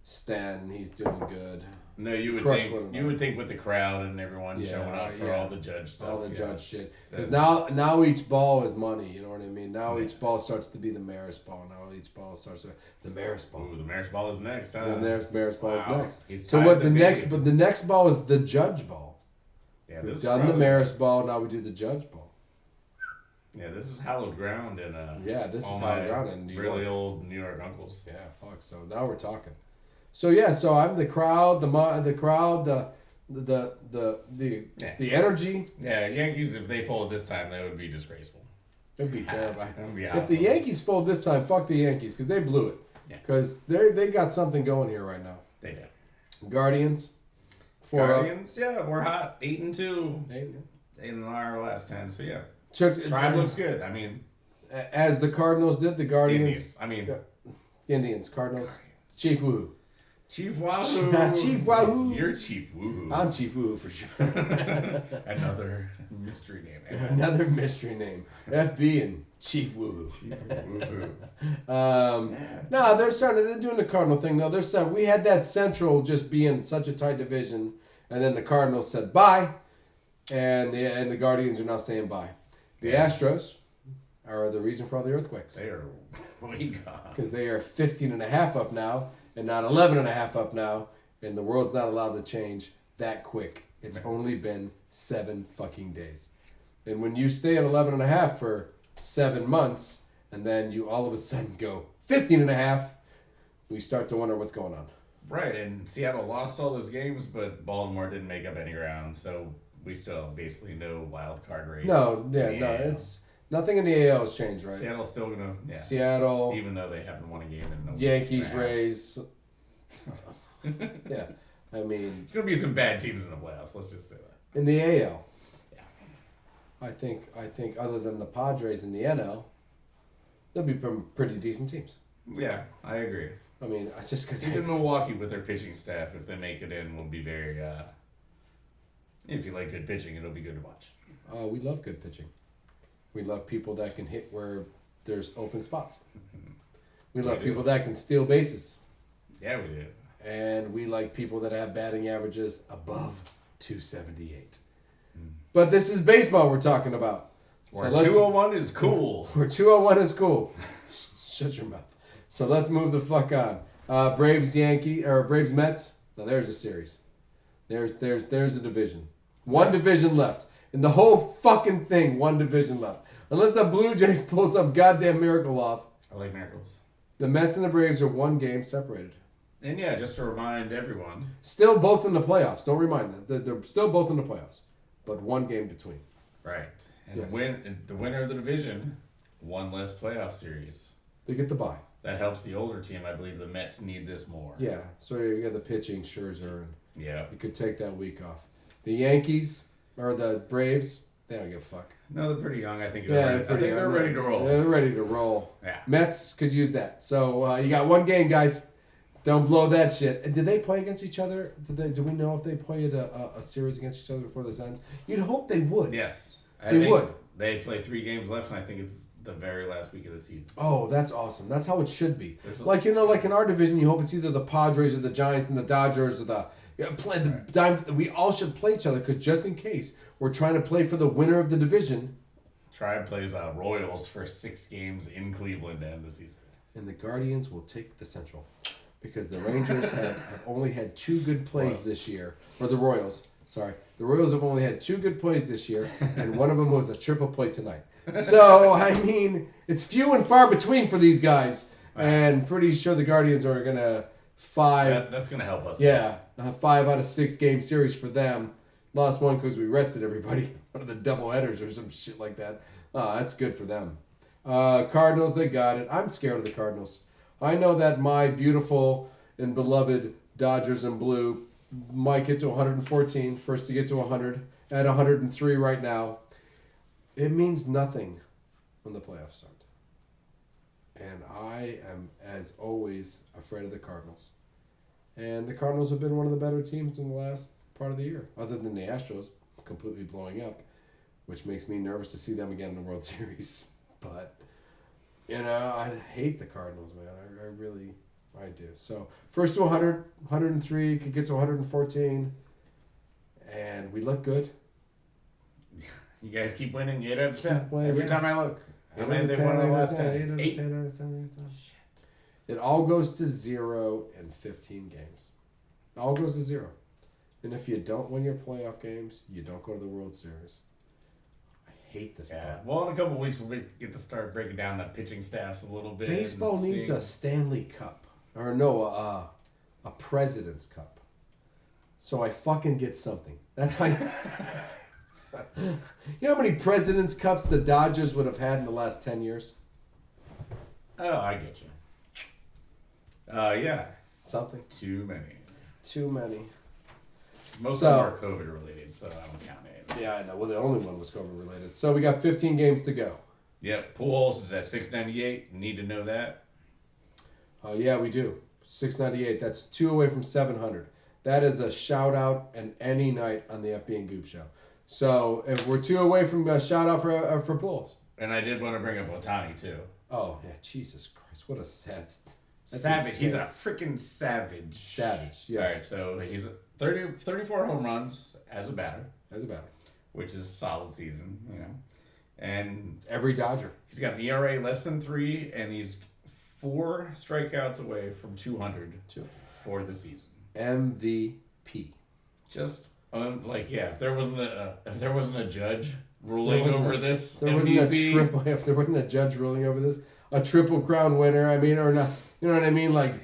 Stanton, he's doing good.
No, you would think with the crowd and everyone showing up for all the Judge stuff.
All the Judge shit. Because now each ball is money, you know what I mean? Now each ball starts to be the Maris ball. Now each ball starts to the Maris ball.
Ooh, the Maris ball is next, huh?
The Maris ball is next.
He's
so what the next ball is the Judge ball.
Yeah,
We've done the Maris ball, now we do the Judge ball.
Yeah, this is hallowed ground in
this is hallowed ground in New York.
Really old New York uncles.
Yeah, fuck. So now we're talking. So yeah, so I'm the crowd, the crowd, the energy.
Yeah, Yankees. If they fold this time, that would be disgraceful.
It'd be terrible.
It'd be awesome.
If the Yankees fold this time, fuck the Yankees because they blew it.
Yeah.
Because they got something going here right now.
They do.
Guardians.
Yeah, we're hot. 8-2 in our last 10. So yeah, Tribe looks good. I mean,
as the Cardinals did, the Guardians.
Indians.
Cardinals. Chief Woohoo.
Chief Wahoo.
Chief Wahoo.
You're Chief Woohoo.
I'm Chief Woohoo for sure.
Another mystery name.
Another mystery name. FB and Chief Woohoo.
Chief Woohoo.
No, they're doing the Cardinal thing though. They're set. We had that Central just being such a tight division, and then the Cardinals said bye, and the Guardians are now saying bye. The Astros are the reason for all the earthquakes.
They are way gone.
Because they are 15.5 up now. And not 11.5 up now, and the world's not allowed to change that quick. It's only been 7 fucking days. And when you stay at 11.5 for 7 months, and then you all of a sudden go 15.5, we start to wonder what's going on.
Right, and Seattle lost all those games, but Baltimore didn't make up any ground, so we still have basically no wild card race.
No, it's... Nothing in the AL has changed, right?
Seattle's still gonna. Yeah.
Seattle.
Even though they haven't won a game in no
Yankees, Rays. Yeah, I mean.
There's gonna be some bad teams in the playoffs. Let's just say that.
In the AL.
Yeah.
I think other than the Padres in the NL, there'll be pretty decent teams.
Yeah, I agree.
I mean, it's just because
even Milwaukee with their pitching staff, if they make it in, will be very. If you like good pitching, it'll be good to watch.
We love good pitching. We love people that can hit where there's open spots. We love people that can steal bases.
Yeah, we do.
And we like people that have batting averages above 278. But this is baseball we're talking about.
Where 201 is cool.
Where 201 is cool. Shut your mouth. So let's move the fuck on. Braves Mets. Now there's a series. There's a division. One division left. In the whole fucking thing, one division left. Unless the Blue Jays pull some goddamn miracle off.
I like miracles.
The Mets and the Braves are 1 game separated.
And yeah, just to remind everyone.
Still both in the playoffs. Don't remind them. They're still both in the playoffs. But 1 game between.
Right. And the winner of the division, 1 less playoff series.
They get the bye.
that helps the older team. I believe the Mets need this more.
Yeah, so you got the pitching, Scherzer, and
Yeah.
you could take that week off. The Yankees or the Braves, they don't give a fuck.
No, they're pretty young. I think
they're
ready to roll.
They're ready to roll.
Yeah.
Mets could use that. So you got one game, guys. Don't blow that shit. And did they play against each other? Do we know if they played a series against each other before this ends? You'd hope they would.
Yes.
They would.
They play 3 games left, and I think it's the very last week of the season.
Oh, that's awesome. That's how it should be.
Like
in our division, you hope it's either the Padres or the Giants and the Dodgers or we all should play each other because just in case we're trying to play for the winner of the division.
Tribe plays Royals for 6 games in Cleveland to end the season.
And the Guardians will take the Central. Because the Rangers have only had 2 good plays this year. Or the Royals, sorry. The Royals have only had 2 good plays this year, and one of them was a triple play tonight. So, I mean, it's few and far between for these guys. And pretty sure the Guardians are going to 5.
That's going to help us.
Yeah, a 5 out of 6 game series for them. Lost one because we rested everybody. One of the double headers or some shit like that. That's good for them. Cardinals, they got it. I'm scared of the Cardinals. I know that my beautiful and beloved Dodgers in blue might get to 114, first to get to 100, at 103 right now. It means nothing when the playoffs start. And I am, as always, afraid of the Cardinals. And the Cardinals have been one of the better teams in the last part of the year, other than the Astros completely blowing up, which makes me nervous to see them again in the World Series. But... I hate the Cardinals, man. I do. So, first to 100, 103, could get to 114, and we look good.
You guys keep winning 8 out of 10.
Winning,
Every time I look. How many they won in the last 10?
8 out of 10. Shit. It all goes to 0 in 15 games. It all goes to 0. And if you don't win your playoff games, you don't go to the World Series. Hate this part.
Well, in a couple of weeks, we'll get to start breaking down the pitching staffs a little bit.
Baseball needs a Stanley Cup. Or no, a President's Cup. So I fucking get something. That's how you know how many President's Cups the Dodgers would have had in the last 10 years?
Oh, I get you. Yeah.
Something.
Too many. Most of them are COVID related, so I don't count it.
Yeah, I know. Well, the only one was COVID related. So we got 15 games to go.
Yep. Pujols is at 698. Need to know that.
Yeah, we do. 698. That's 2 away from 700. That is a shout out and any night on the FB and Goob Show. So if we're 2 away from a shout out for Pujols.
And I did want to bring up Ohtani too.
Oh yeah, Jesus Christ, what a sad.
Savage. Insane. He's a freaking savage.
Savage. Yes.
All right. So he's 34 home runs as a batter. Which is solid season, And
every Dodger.
He's got an ERA less than 3, and he's 4 strikeouts away from 200 for the season.
MVP.
Just if there wasn't a judge ruling over this,
if there wasn't a judge ruling over this, a Triple Crown winner. I mean, or not. You know what I mean? Like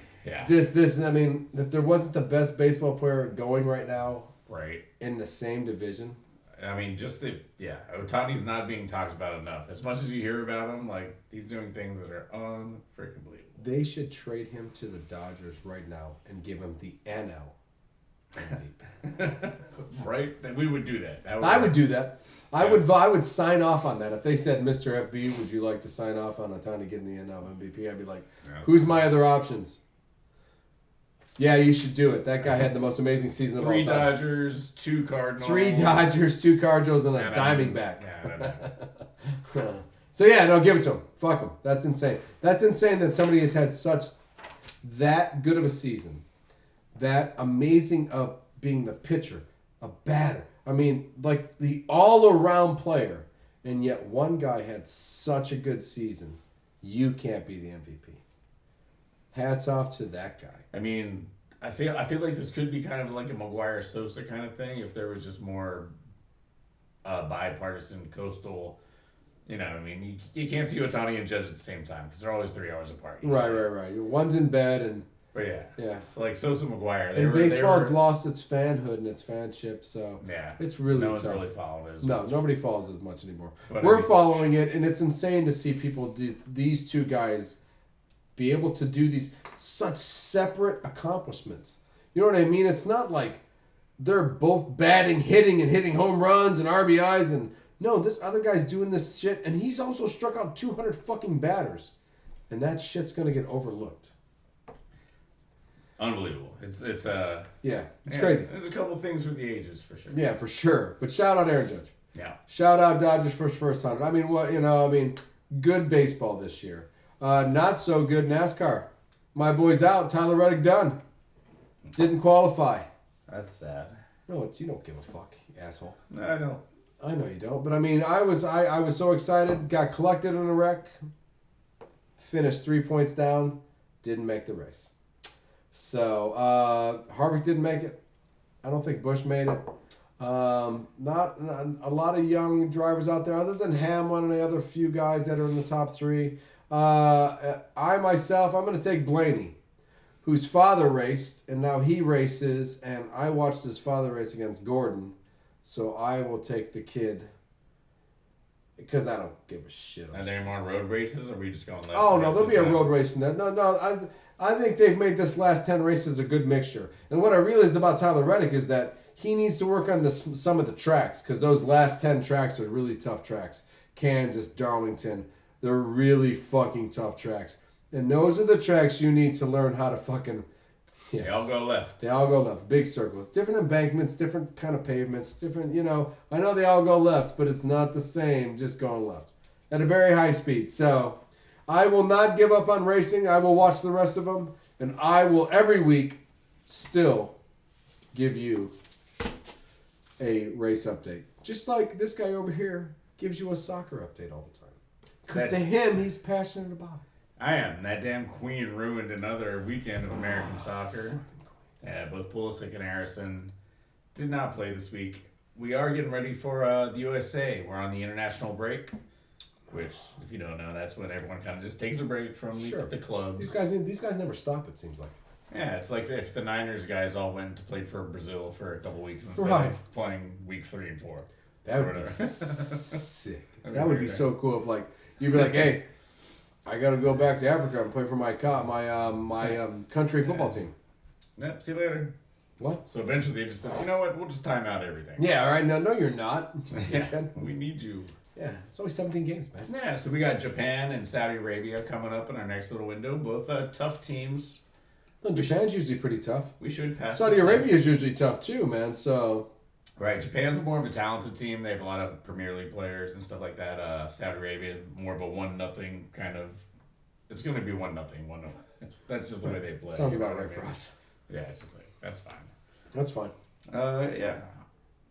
this. I mean, if there wasn't the best baseball player going right now.
Right.
In the same division.
I mean, Ohtani's not being talked about enough. As much as you hear about him, he's doing things that are unfreaking believable.
They should trade him to the Dodgers right now and give him the NL MVP.
Right? We would do that.
I would do that. I would sign off on that. If they said, Mr. FB, would you like to sign off on Ohtani getting the NL MVP? I'd be like, who's my other options? Yeah, you should do it. That guy had the most amazing season of all time.
3 Dodgers, 2 Cardinals.
3 Dodgers, 2 Cardinals, and a Diamondback. So yeah, no, give it to him. Fuck him. That's insane. That's insane that somebody has had that good of a season, that amazing of being the pitcher, a batter. I mean, like the all-around player, and yet one guy had such a good season. You can't be the MVP. Hats off to that guy.
I mean, I feel like this could be kind of like a Maguire Sosa kind of thing if there was just more bipartisan coastal. You know, I mean, you can't see Ohtani and Judge at the same time because they're always 3 hours apart.
Right. One's in bed and.
But yeah. It's like Sosa Maguire.
Baseball's lost its fanhood and its fanship, so it's really
no
tough.
one's really following it as
much.
much.
Nobody follows as much anymore. We're following it, and it's insane to see people do these 2 guys be able to do these such separate accomplishments. You know what I mean? It's not like they're both batting, hitting home runs and RBIs and no, this other guy's doing this shit and he's also struck out 200 fucking batters. And that shit's going to get overlooked.
Unbelievable. It's crazy.
There's
a couple things with the ages for sure.
Yeah, for sure. But shout out Aaron Judge.
Yeah.
Shout out Dodgers first time. I mean, good baseball this year. Not so good NASCAR. My boy's out. Tyler Reddick done. Didn't qualify.
That's sad.
No, you don't give a fuck, you asshole.
No, I don't.
I know you don't. But I mean, I was so excited. Got collected in a wreck. Finished 3 points down. Didn't make the race. So, Harvick didn't make it. I don't think Busch made it. Not a lot of young drivers out there, other than Hamlin and the other few guys that are in the top three. I'm going to take Blaney, whose father raced, and now he races, and I watched his father race against Gordon, so I will take the kid. Because I don't give a shit.
Are there more road races, or are we just going left?
Oh, no, there'll be a road race in that. No, I think they've made this last 10 races a good mixture. And what I realized about Tyler Reddick is that he needs to work on some of the tracks, because those last 10 tracks are really tough tracks. Kansas, Darlington, they're really fucking tough tracks. And those are the tracks you need to learn how to fucking... Yes.
They all go left.
They all go left. Big circles. Different embankments, different kind of pavements, different, I know they all go left, but it's not the same just going left. At a very high speed. So, I will not give up on racing. I will watch the rest of them. And I will, every week, still give you a race update. Just like this guy over here gives you a soccer update all the time. Because to him, he's passionate about it.
I am. That damn queen ruined another weekend of American soccer. Yeah, both Pulisic and Harrison did not play this week. We are getting ready for the USA. We're on the international break, which, if you don't know, that's when everyone kind of just takes a break from the clubs.
These guys never stop, it seems like.
Yeah, it's like if the Niners guys all went to play for Brazil for a couple weeks instead of playing week 3 and 4.
That would be sick. That would be so cool if, like, you'd be like, hey, I got to go back to Africa and play for my country football team.
Yep, see you later.
What?
So eventually they just said, you know what, we'll just time out everything.
Yeah, all right. No, you're not.
Yeah, we need you.
Yeah, it's only 17 games, man.
Yeah, so we got Japan and Saudi Arabia coming up in our next little window. Both tough teams.
No, Japan's usually pretty tough.
We should pass.
Saudi Arabia is usually tough too, man. So.
Right, Japan's more of a talented team. They have a lot of Premier League players and stuff like that. Saudi Arabia, more of a 1-0 kind of. It's going to be 1-0. That's just the way they play.
Sounds about right for us.
Yeah, it's just like that's fine.
That's fine.
Yeah.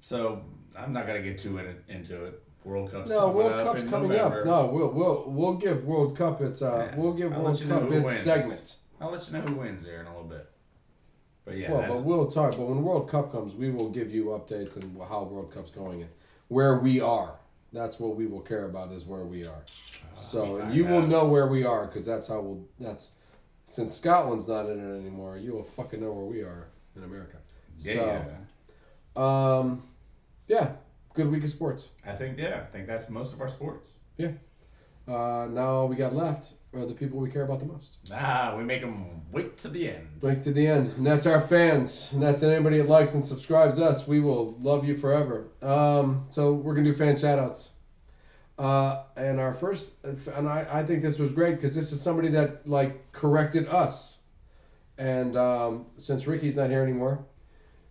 So I'm not gonna get too into it. World Cup's
coming up. No, we'll give World Cup its World Cup its segment.
I'll let you know who wins there in a little bit. But yeah,
but we'll talk. But when World Cup comes, we will give you updates on how World Cup's going and where we are. That's what we will care about is where we are. So you will know where we are because that's since Scotland's not in it anymore. You will fucking know where we are in America. Yeah. Good week of sports.
I think that's most of our sports.
Yeah. Now all we got left are the people we care about the most.
We make them wait to the end.
Wait to the end. And that's our fans. And that's anybody that likes and subscribes us. We will love you forever. So we're going to do fan shout-outs. And our first, and I think this was great because this is somebody that, corrected us. And since Ricky's not here anymore,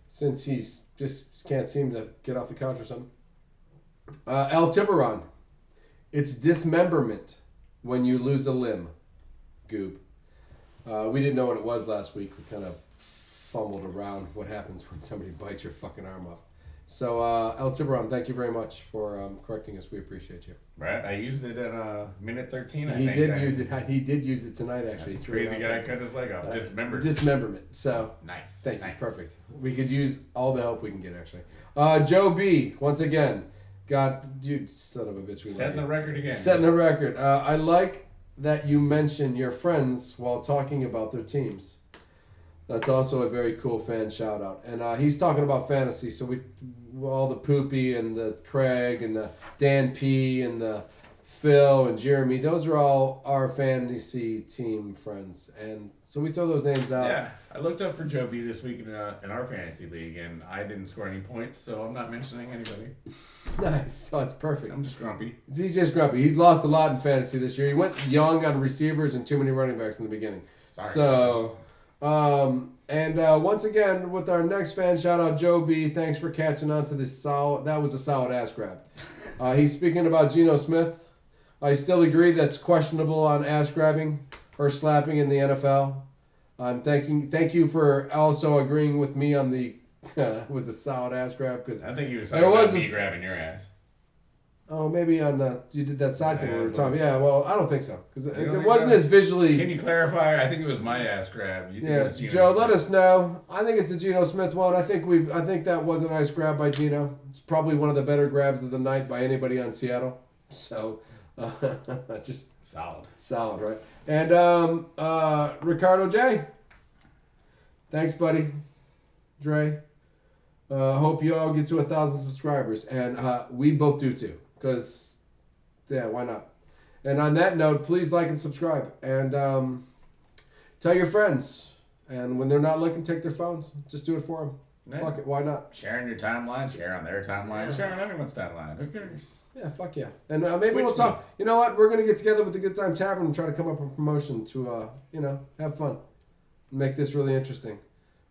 since he's just can't seem to get off the couch or something. El Tiburon. It's dismemberment when you lose a limb. Goob. We didn't know what it was last week. We kind of fumbled around what happens when somebody bites your fucking arm off. So, El Tiburon, thank you very much for correcting us. We appreciate you.
Right, I used it in minute 13.
He did use it tonight, actually.
Crazy guy cut his leg off.
Dismemberment. So,
nice.
Thank you. Perfect. We could use all the help we can get, actually. Joe B, once again, dude, son of a bitch.
Setting the record again.
Setting the record. I like that you mention your friends while talking about their teams. That's also a very cool fan shout out. And he's talking about fantasy. So all the Poopy and the Craig and the Dan P and the Phil and Jeremy. Those are all our fantasy team friends, and so we throw those names out.
Yeah, I looked up for Joe B this week in our fantasy league, and I didn't score any points, so I'm not mentioning anybody.
Nice. So it's perfect.
I'm just grumpy.
He's just grumpy. He's lost a lot in fantasy this year. He went young on receivers and too many running backs in the beginning.
Sorry.
So, once again, with our next fan, shout out Joe B. Thanks for catching on to this solid. That was a solid ass grab. He's speaking about Geno Smith. I still agree that's questionable on ass grabbing or slapping in the NFL. Thank you for also agreeing with me on the was a solid ass grab because
I think you were talking about me grabbing your ass.
Oh, maybe on the you did that side thing we were talking.
but-
Yeah, well, I don't think so because it
think
wasn't
so?
as visually.
Can you clarify? I think it was my ass grab. You think it
Yeah,
was Geno
Joe,
Smith?
let us know. I think it's the Geno Smith one. I think that was a nice grab by Geno. It's probably one of the better grabs of the night by anybody on Seattle. So, just
Solid,
right? And Ricardo J. Thanks, buddy. Dre. Hope you all get to 1,000 subscribers, and we both do too. Because, yeah, why not? And on that note, please like and subscribe, and tell your friends. And when they're not looking, take their phones. Just do it for them.
Yeah.
Fuck it, why not?
Sharing your timeline, share on their timeline, share on anyone's timeline. Who cares?
Yeah, fuck yeah. And maybe
Twitch
we'll talk. You know what? We're gonna get together with the Good Time Tavern and try to come up with a promotion to, have fun, make this really interesting.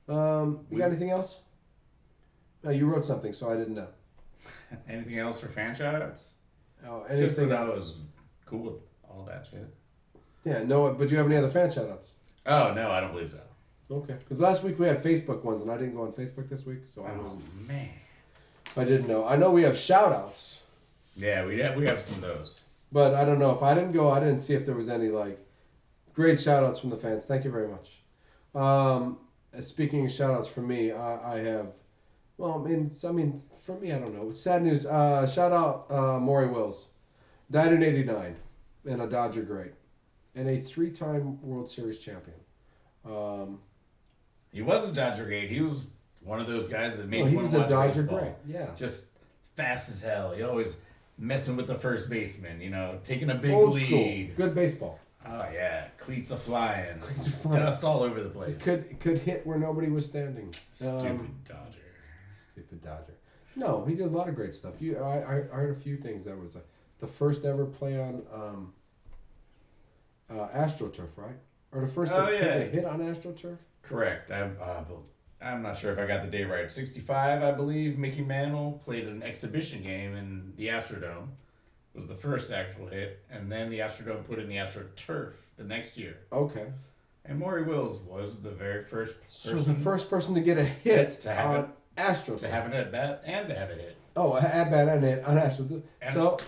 You got anything else? No, you wrote something, so I didn't know.
Anything else for fan shoutouts?
Oh,
Just
anything?
that I was cool with all that shit.
Yeah, no. But do you have any other fan shoutouts?
Oh no, I don't believe so.
Okay. Because last week we had Facebook ones, and I didn't go on Facebook this week, so I wasn't.
Man.
I didn't know. I know we have shoutouts.
Yeah, we have some of those.
But I don't know. If I didn't go, I didn't see if there was any, great shout-outs from the fans. Thank you very much. Speaking of shout-outs from me, I have... Well, for me, I don't know. Sad news. Shout-out Maury Wills. Died in 89. And a Dodger great. And a 3-time World Series champion.
He was a Dodger great. He was one of those guys that made
He
you
was
want
a
to watch
Dodger
baseball.
great. Yeah.
Just fast as hell. He always messing with the first baseman, taking a big
Old
lead.
school. Good baseball.
Oh yeah, cleats are flying.
Cleats are flying.
Dust all over the place.
Could hit where nobody was standing.
Stupid Dodger.
Stupid Dodger. No, he did a lot of great stuff. I heard a few things. That was the first ever play on AstroTurf, right? Or the first hit on AstroTurf?
Correct. I'm not sure if I got the date right. 65, I believe. Mickey Mantle played an exhibition game in the Astrodome. Was the first actual hit, and then the Astrodome put in the AstroTurf the next year.
Okay.
And Maury Wills was the very first person.
So the first person to get a hit
to have
on AstroTurf.
to have an at bat and to have a hit.
Oh, at bat and hit on AstroTurf.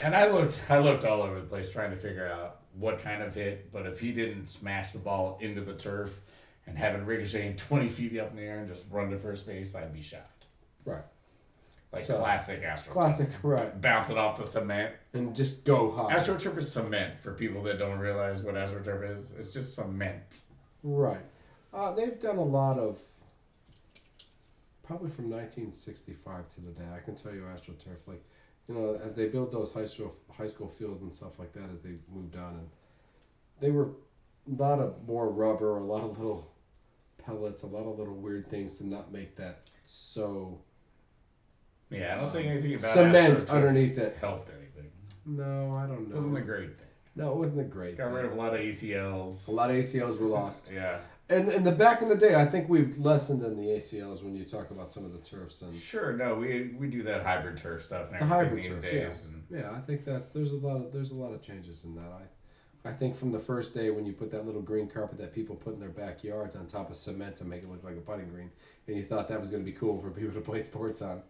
And I looked all over the place trying to figure out what kind of hit, but if he didn't smash the ball into the turf and have it ricocheting 20 feet up in the air and just run to first base, I'd be shocked.
Right.
Classic AstroTurf.
Classic, right.
Bounce it off the cement.
And just go high.
AstroTurf is cement for people that don't realize what AstroTurf is. It's just cement.
Right. They've done a lot of, probably from 1965 to today. I can tell you AstroTurf, they built those high school fields and stuff like that as they moved on, and they were a lot of more rubber, a lot of little pellets, a lot of little weird things to not make that so.
Yeah, I don't think anything about
cement
AstroTurf
underneath it
helped anything.
No, I don't know.
It wasn't a great thing.
No, it wasn't a great
Got
thing.
rid of a lot of ACLs.
A lot of ACLs were lost.
Yeah.
And in the back in the day, I think we've lessened in the ACLs when you talk about some of the turfs and
Sure, no, we do that hybrid turf stuff and
the
everything
hybrid
these
turf.
days.
Yeah, I think that there's a lot of changes in that. I think from the first day when you put that little green carpet that people put in their backyards on top of cement to make it look like a putting green, and you thought that was going to be cool for people to play sports on.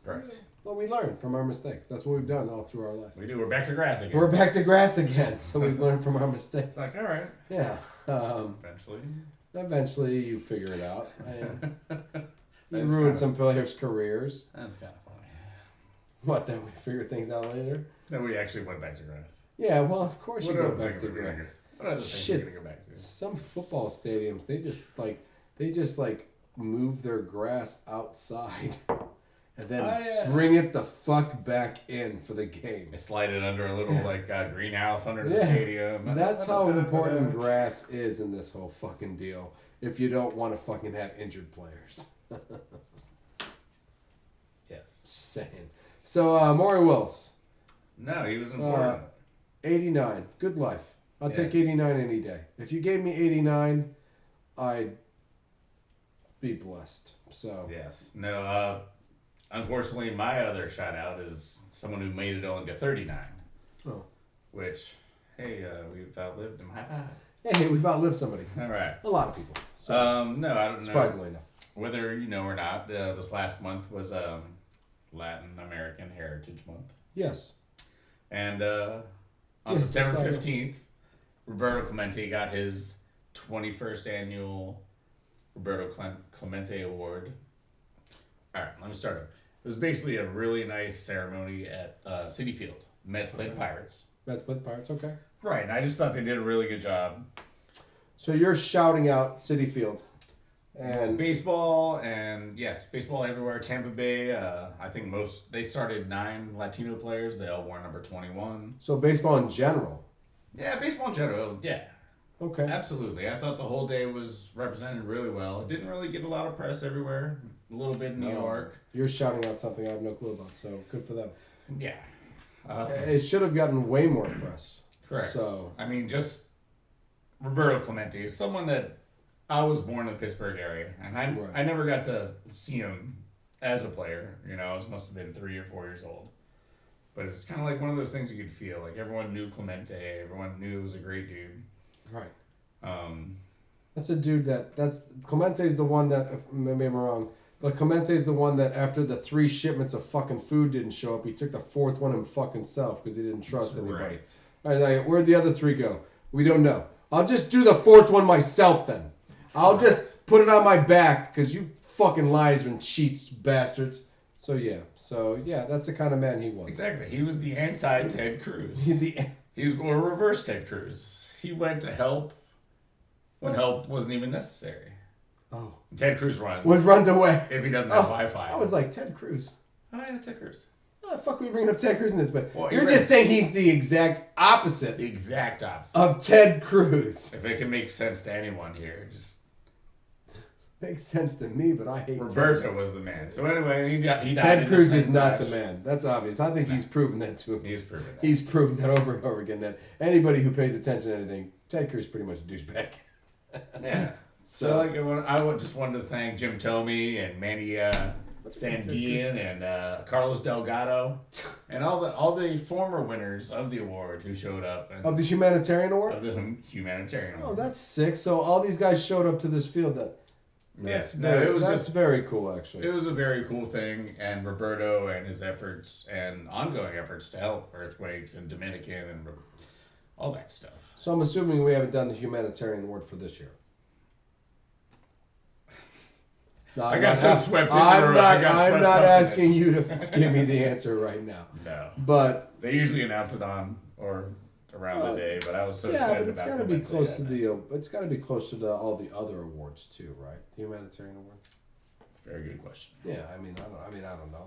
Correct.
Well, we learn from our mistakes. That's what we've done all through our life.
We do. We're back to grass again.
We're back to grass again, so we've learned from our mistakes.
It's like, all right.
Yeah.
Eventually.
Eventually, you figure it out. And you
That's
ruin
kinda-
some players' careers.
That's kind of funny.
What, that we figure things out later?
No, we actually went back to grass.
Yeah, well, of course you
What
go
other
back
things
to
are we gonna
grass.
go- What other things
Shit.
are we going to go back to?
Some football stadiums, they just move their grass outside. and then bring it the fuck back in for the game.
I slide it under a little greenhouse under the stadium.
That's how important grass is in this whole fucking deal. If you don't want to fucking have injured players.
Yes.
Just saying. So, Maury Wills.
No, he was important.
89. Good life. I'll take 89 any day. If you gave me 89, I'd be blessed. So.
Yes. No, unfortunately, my other shout out is someone who made it only to 39.
Oh.
Which, hey, we've outlived him. High five.
Hey, we've outlived somebody.
All right.
A lot of people. So,
no, I don't know.
Surprisingly enough.
Whether you know or not, this last month was Latin American Heritage Month.
Yes.
And on September 15th, Roberto Clemente got his 21st annual Roberto Clemente Award. All right, let me start over. It was basically a really nice ceremony at Citi Field. Mets played Pirates.
Mets played Pirates, okay.
Right, and I just thought they did a really good job.
So you're shouting out Citi Field. And
baseball, and yes, baseball everywhere. Tampa Bay, I think they started 9 Latino players. They all wore number 21.
So baseball in general.
Yeah, baseball in general, yeah.
Okay.
Absolutely. I thought the whole day was represented really well. It didn't really get a lot of press everywhere. A little bit in New York.
You're shouting out something I have no clue about, so good for them.
Yeah.
It should have gotten way more press.
Correct.
So
I mean, just Roberto Clemente is someone that I was born in the Pittsburgh area, and I never got to see him as a player. You know, I must have been 3 or 4 years old. But it's kind of like one of those things you could feel. Like, everyone knew Clemente. Everyone knew he was a great dude.
Right. That's a dude Clemente's the one that, maybe I'm wrong, but Clemente's the one that after the 3 shipments of fucking food didn't show up, he took the 4th one him fucking self because he didn't trust anybody.
Right.
All right, where'd the other 3 go? We don't know. I'll just do the 4th one myself then. I'll just put it on my back because you fucking liars and cheats, bastards. So yeah, that's the kind of man he was.
Exactly. He was the anti-Ted Cruz. He was going to reverse Ted Cruz. He went to help when help wasn't even necessary.
Oh.
Ted Cruz runs.
Runs away.
If he doesn't have Wi-Fi.
I was like, Ted Cruz.
Oh, yeah, Ted Cruz.
How the fuck are we bringing up Ted Cruz in this? But
well,
you're just saying he's the exact opposite.
The exact opposite.
Of Ted Cruz.
If it can make sense to anyone here, just...
Makes sense to me, but I hate
Roberto was the man. So anyway, he died.
Ted Cruz is not the man. That's obvious. I think he's proven that to us.
He's proven that.
He's proven that over and over again that anybody who pays attention to anything, Ted Cruz is pretty much a douchebag.
Yeah. So like, I just wanted to thank Jim Thome and Manny Sandian and Carlos Delgado and all the former winners of the award who showed up.
Of the humanitarian award?
Of the humanitarian award.
Oh, that's sick. So all these guys showed up to this field. That's very cool, actually.
It was a very cool thing, and Roberto and his efforts and ongoing efforts to help earthquakes and Dominican and all that stuff.
So I'm assuming we haven't done the humanitarian award for this year. No,
I got so swept in.
I'm not asking you to give me the answer right now.
No.
But
they usually announce it on or around the day, but I was so excited
about it. Yeah, but it's got to be close to all the other awards too, right? The humanitarian award.
It's a very good question.
Yeah, I don't know. I don't know.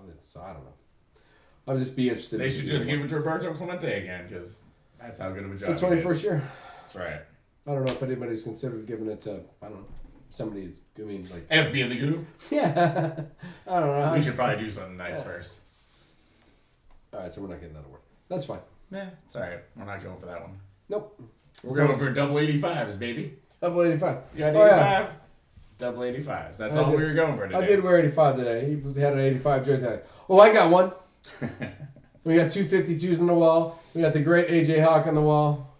I would just be interested.
They should just give it to Roberto Clemente again because that's how good of a job.
It's the 21st year.
That's right.
I don't know if anybody's considered giving it to somebody. Like
FB of the Goob.
Yeah, I don't know.
We should probably do something nice first.
All right, so we're not getting that award. That's fine.
Yeah, it's all right. We're not going for that one.
Nope.
We're going for double 85s, baby.
Double 85.
You got 85? Yeah. Double 85s. That's all we were going for today.
I did wear 85 today. He had an 85 jersey on. Oh, I got one. We got 252s on the wall. We got the great AJ Hawk on the wall.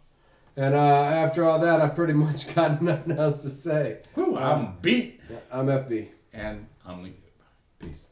And after all that, I pretty much got nothing else to say.
I'm beat.
Yeah, I'm FB.
And I'm the Goob.
Peace.